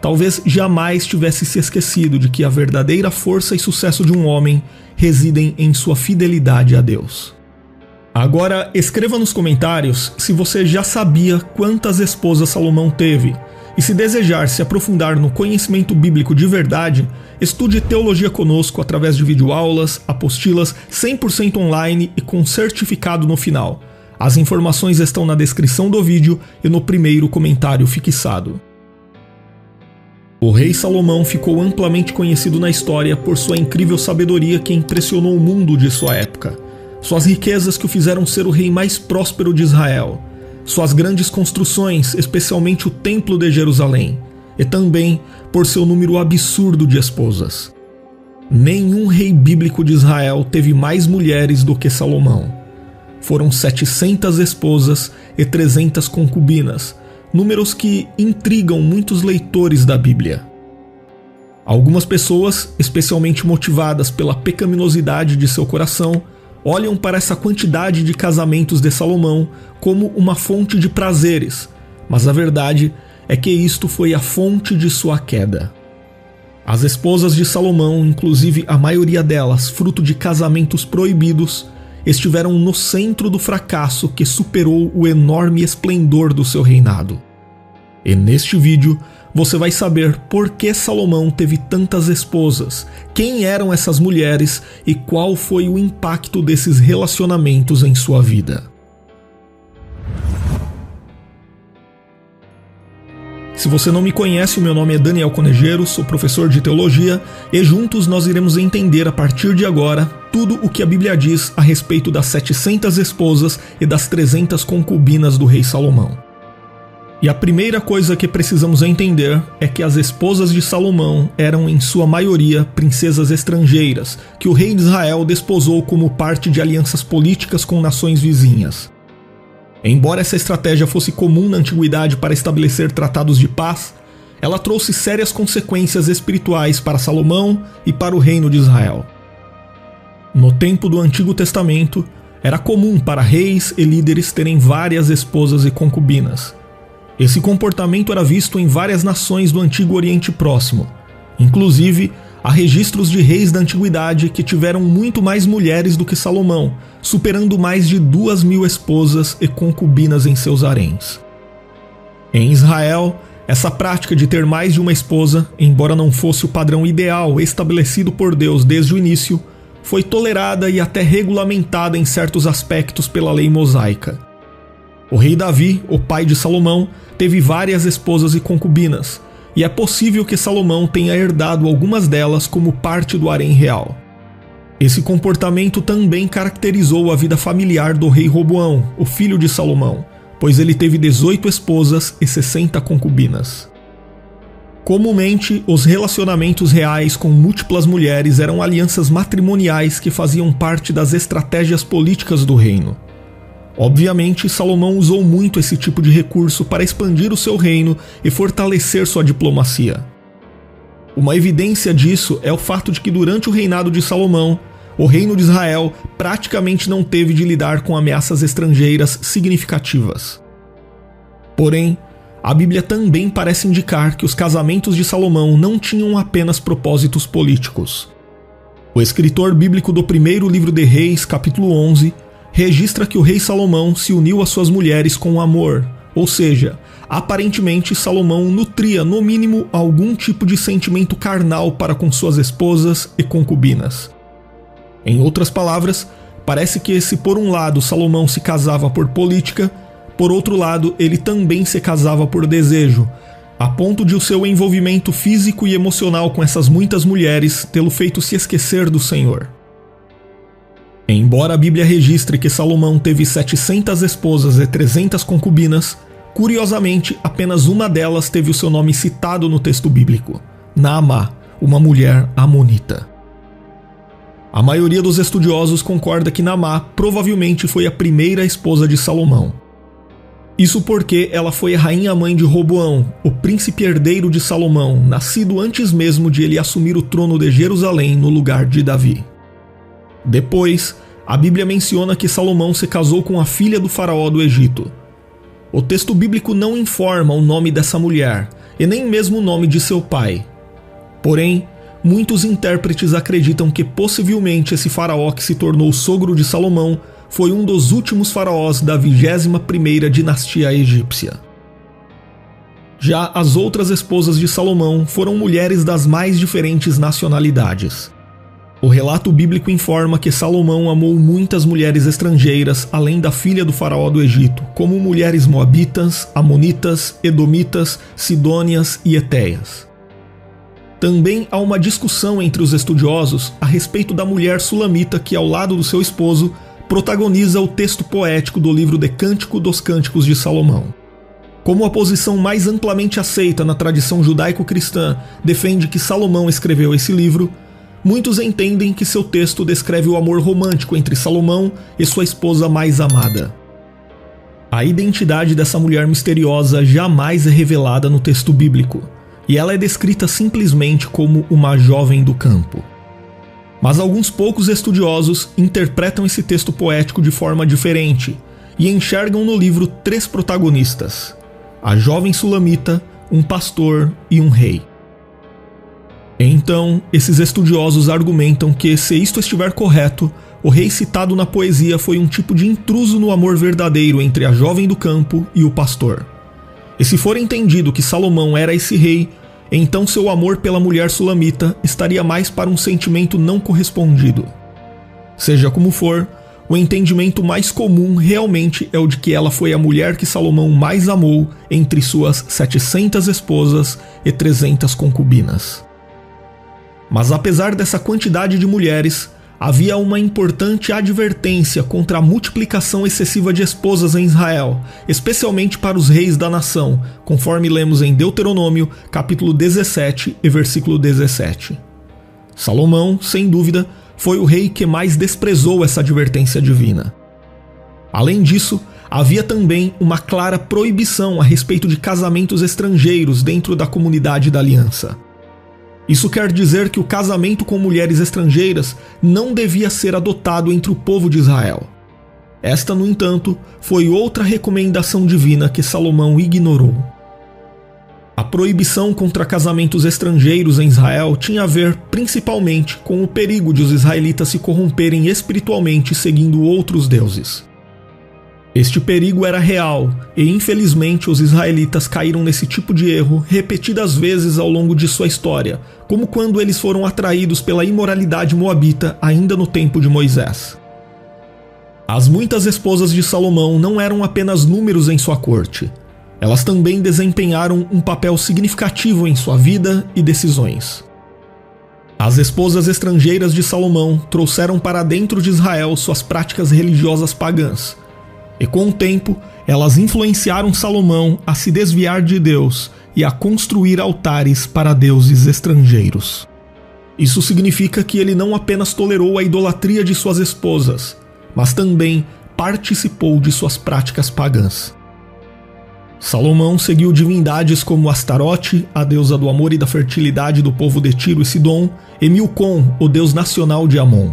[SPEAKER 1] talvez jamais tivesse se esquecido de que a verdadeira força e sucesso de um homem residem em sua fidelidade a Deus. Agora, escreva nos comentários se você já sabia quantas esposas Salomão teve, e se desejar se aprofundar no conhecimento bíblico de verdade, estude teologia conosco através de videoaulas, apostilas 100% online e com certificado no final. As informações estão na descrição do vídeo e no primeiro comentário fixado. O rei Salomão ficou amplamente conhecido na história por sua incrível sabedoria que impressionou o mundo de sua época. Suas riquezas que o fizeram ser o rei mais próspero de Israel, suas grandes construções, especialmente o Templo de Jerusalém, e também por seu número absurdo de esposas. Nenhum rei bíblico de Israel teve mais mulheres do que Salomão. Foram 700 esposas e 300 concubinas, números que intrigam muitos leitores da Bíblia. Algumas pessoas, especialmente motivadas pela pecaminosidade de seu coração, olham para essa quantidade de casamentos de Salomão como uma fonte de prazeres, mas a verdade é que isto foi a fonte de sua queda. As esposas de Salomão, inclusive a maioria delas fruto de casamentos proibidos, estiveram no centro do fracasso que superou o enorme esplendor do seu reinado. E neste vídeo você vai saber por que Salomão teve tantas esposas, quem eram essas mulheres e qual foi o impacto desses relacionamentos em sua vida. Se você não me conhece, o meu nome é Daniel Conejero, sou professor de teologia e juntos nós iremos entender a partir de agora tudo o que a Bíblia diz a respeito das 700 esposas e das 300 concubinas do rei Salomão. E a primeira coisa que precisamos entender é que as esposas de Salomão eram em sua maioria princesas estrangeiras, que o rei de Israel desposou como parte de alianças políticas com nações vizinhas. Embora essa estratégia fosse comum na antiguidade para estabelecer tratados de paz, ela trouxe sérias consequências espirituais para Salomão e para o reino de Israel. No tempo do Antigo Testamento, era comum para reis e líderes terem várias esposas e concubinas. Esse comportamento era visto em várias nações do Antigo Oriente Próximo. Inclusive, há registros de reis da antiguidade que tiveram muito mais mulheres do que Salomão, superando mais de 2.000 esposas e concubinas em seus haréns. Em Israel, essa prática de ter mais de uma esposa, embora não fosse o padrão ideal estabelecido por Deus desde o início, foi tolerada e até regulamentada em certos aspectos pela lei mosaica. O rei Davi, o pai de Salomão, teve várias esposas e concubinas, e é possível que Salomão tenha herdado algumas delas como parte do harém real. Esse comportamento também caracterizou a vida familiar do rei Roboão, o filho de Salomão, pois ele teve 18 esposas e 60 concubinas. Comumente, os relacionamentos reais com múltiplas mulheres eram alianças matrimoniais que faziam parte das estratégias políticas do reino. Obviamente, Salomão usou muito esse tipo de recurso para expandir o seu reino e fortalecer sua diplomacia. Uma evidência disso é o fato de que durante o reinado de Salomão, o reino de Israel praticamente não teve de lidar com ameaças estrangeiras significativas. Porém, a Bíblia também parece indicar que os casamentos de Salomão não tinham apenas propósitos políticos. O escritor bíblico do primeiro livro de Reis, capítulo 11, registra que o rei Salomão se uniu às suas mulheres com amor, ou seja, aparentemente Salomão nutria no mínimo algum tipo de sentimento carnal para com suas esposas e concubinas. Em outras palavras, parece que se por um lado Salomão se casava por política, por outro lado ele também se casava por desejo, a ponto de o seu envolvimento físico e emocional com essas muitas mulheres tê-lo feito se esquecer do Senhor. Embora a Bíblia registre que Salomão teve 700 esposas e 300 concubinas, curiosamente apenas uma delas teve o seu nome citado no texto bíblico, Naamá, uma mulher amonita. A maioria dos estudiosos concorda que Naamá provavelmente foi a primeira esposa de Salomão. Isso porque ela foi a rainha-mãe de Roboão, o príncipe herdeiro de Salomão, nascido antes mesmo de ele assumir o trono de Jerusalém no lugar de Davi. Depois, a Bíblia menciona que Salomão se casou com a filha do faraó do Egito. O texto bíblico não informa o nome dessa mulher, e nem mesmo o nome de seu pai. Porém, muitos intérpretes acreditam que possivelmente esse faraó que se tornou sogro de Salomão foi um dos últimos faraós da 21ª dinastia egípcia. Já as outras esposas de Salomão foram mulheres das mais diferentes nacionalidades. O relato bíblico informa que Salomão amou muitas mulheres estrangeiras, além da filha do faraó do Egito, como mulheres moabitas, amonitas, edomitas, sidônias e etéias. Também há uma discussão entre os estudiosos a respeito da mulher sulamita que, ao lado do seu esposo, protagoniza o texto poético do livro de Cântico dos Cânticos de Salomão. Como a posição mais amplamente aceita na tradição judaico-cristã defende que Salomão escreveu esse livro, muitos entendem que seu texto descreve o amor romântico entre Salomão e sua esposa mais amada. A identidade dessa mulher misteriosa jamais é revelada no texto bíblico, e ela é descrita simplesmente como uma jovem do campo. Mas alguns poucos estudiosos interpretam esse texto poético de forma diferente e enxergam no livro 3 protagonistas: a jovem sulamita, um pastor e um rei. Então, esses estudiosos argumentam que, se isto estiver correto, o rei citado na poesia foi um tipo de intruso no amor verdadeiro entre a jovem do campo e o pastor. E se for entendido que Salomão era esse rei, então seu amor pela mulher sulamita estaria mais para um sentimento não correspondido. Seja como for, o entendimento mais comum realmente é o de que ela foi a mulher que Salomão mais amou entre suas 700 esposas e 300 concubinas. Mas apesar dessa quantidade de mulheres, havia uma importante advertência contra a multiplicação excessiva de esposas em Israel, especialmente para os reis da nação, conforme lemos em Deuteronômio, capítulo 17 e versículo 17. Salomão, sem dúvida, foi o rei que mais desprezou essa advertência divina. Além disso, havia também uma clara proibição a respeito de casamentos estrangeiros dentro da comunidade da aliança. Isso quer dizer que o casamento com mulheres estrangeiras não devia ser adotado entre o povo de Israel. Esta, no entanto, foi outra recomendação divina que Salomão ignorou. A proibição contra casamentos estrangeiros em Israel tinha a ver principalmente com o perigo de os israelitas se corromperem espiritualmente seguindo outros deuses. Este perigo era real e, infelizmente, os israelitas caíram nesse tipo de erro repetidas vezes ao longo de sua história, como quando eles foram atraídos pela imoralidade moabita ainda no tempo de Moisés. As muitas esposas de Salomão não eram apenas números em sua corte. Elas também desempenharam um papel significativo em sua vida e decisões. As esposas estrangeiras de Salomão trouxeram para dentro de Israel suas práticas religiosas pagãs, e com o tempo elas influenciaram Salomão a se desviar de Deus e a construir altares para deuses estrangeiros. Isso significa que ele não apenas tolerou a idolatria de suas esposas, mas também participou de suas práticas pagãs. Salomão seguiu divindades como Astarote, a deusa do amor e da fertilidade do povo de Tiro e Sidom, e Milcom, o deus nacional de Amon.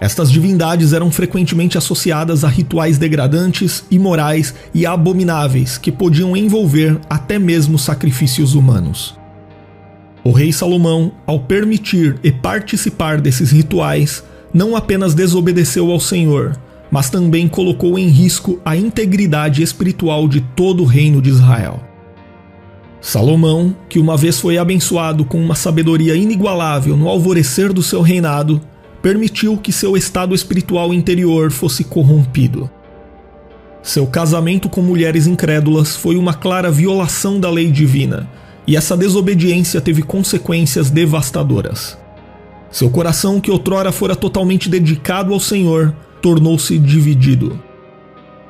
[SPEAKER 1] Estas divindades eram frequentemente associadas a rituais degradantes, imorais e abomináveis que podiam envolver até mesmo sacrifícios humanos. O rei Salomão, ao permitir e participar desses rituais, não apenas desobedeceu ao Senhor, mas também colocou em risco a integridade espiritual de todo o reino de Israel. Salomão, que uma vez foi abençoado com uma sabedoria inigualável no alvorecer do seu reinado, permitiu que seu estado espiritual interior fosse corrompido. Seu casamento com mulheres incrédulas foi uma clara violação da lei divina, e essa desobediência teve consequências devastadoras. Seu coração, que outrora fora totalmente dedicado ao Senhor, tornou-se dividido.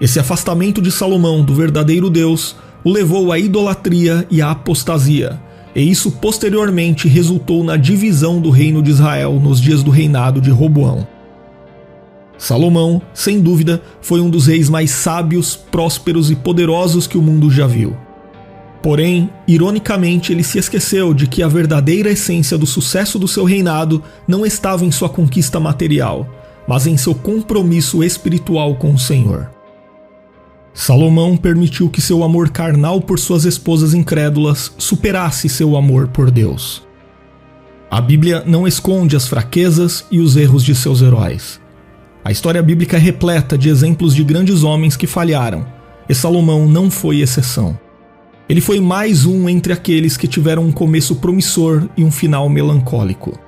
[SPEAKER 1] Esse afastamento de Salomão do verdadeiro Deus o levou à idolatria e à apostasia, e isso posteriormente resultou na divisão do reino de Israel nos dias do reinado de Roboão. Salomão, sem dúvida, foi um dos reis mais sábios, prósperos e poderosos que o mundo já viu. Porém, ironicamente, ele se esqueceu de que a verdadeira essência do sucesso do seu reinado não estava em sua conquista material, mas em seu compromisso espiritual com o Senhor. Salomão permitiu que seu amor carnal por suas esposas incrédulas superasse seu amor por Deus. A Bíblia não esconde as fraquezas e os erros de seus heróis. A história bíblica é repleta de exemplos de grandes homens que falharam, e Salomão não foi exceção. Ele foi mais um entre aqueles que tiveram um começo promissor e um final melancólico.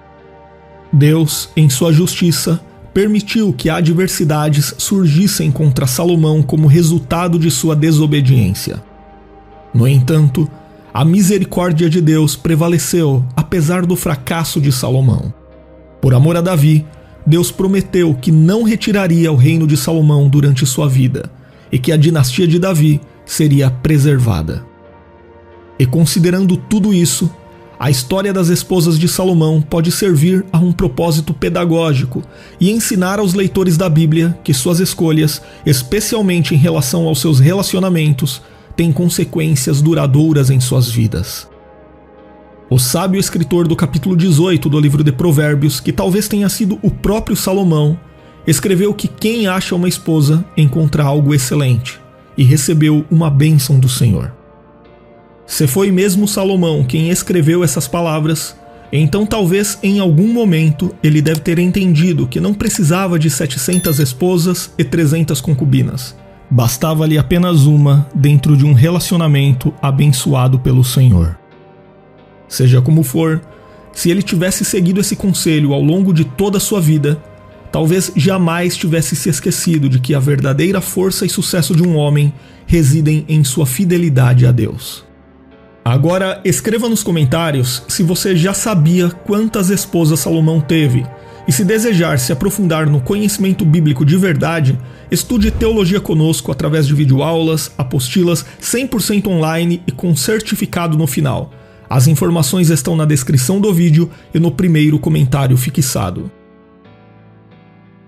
[SPEAKER 1] Deus, em sua justiça, permitiu que adversidades surgissem contra Salomão como resultado de sua desobediência. No entanto, a misericórdia de Deus prevaleceu apesar do fracasso de Salomão. Por amor a Davi, Deus prometeu que não retiraria o reino de Salomão durante sua vida e que a dinastia de Davi seria preservada. E considerando tudo isso, a história das esposas de Salomão pode servir a um propósito pedagógico e ensinar aos leitores da Bíblia que suas escolhas, especialmente em relação aos seus relacionamentos, têm consequências duradouras em suas vidas. O sábio escritor do capítulo 18 do livro de Provérbios, que talvez tenha sido o próprio Salomão, escreveu que quem acha uma esposa encontra algo excelente e recebeu uma bênção do Senhor. Se foi mesmo Salomão quem escreveu essas palavras, então talvez em algum momento ele deve ter entendido que não precisava de 700 esposas e 300 concubinas. Bastava-lhe apenas uma dentro de um relacionamento abençoado pelo Senhor. Seja como for, se ele tivesse seguido esse conselho ao longo de toda a sua vida, talvez jamais tivesse se esquecido de que a verdadeira força e sucesso de um homem residem em sua fidelidade a Deus. Agora, escreva nos comentários se você já sabia quantas esposas Salomão teve, e se desejar se aprofundar no conhecimento bíblico de verdade, estude teologia conosco através de videoaulas, apostilas 100% online e com certificado no final. As informações estão na descrição do vídeo e no primeiro comentário fixado.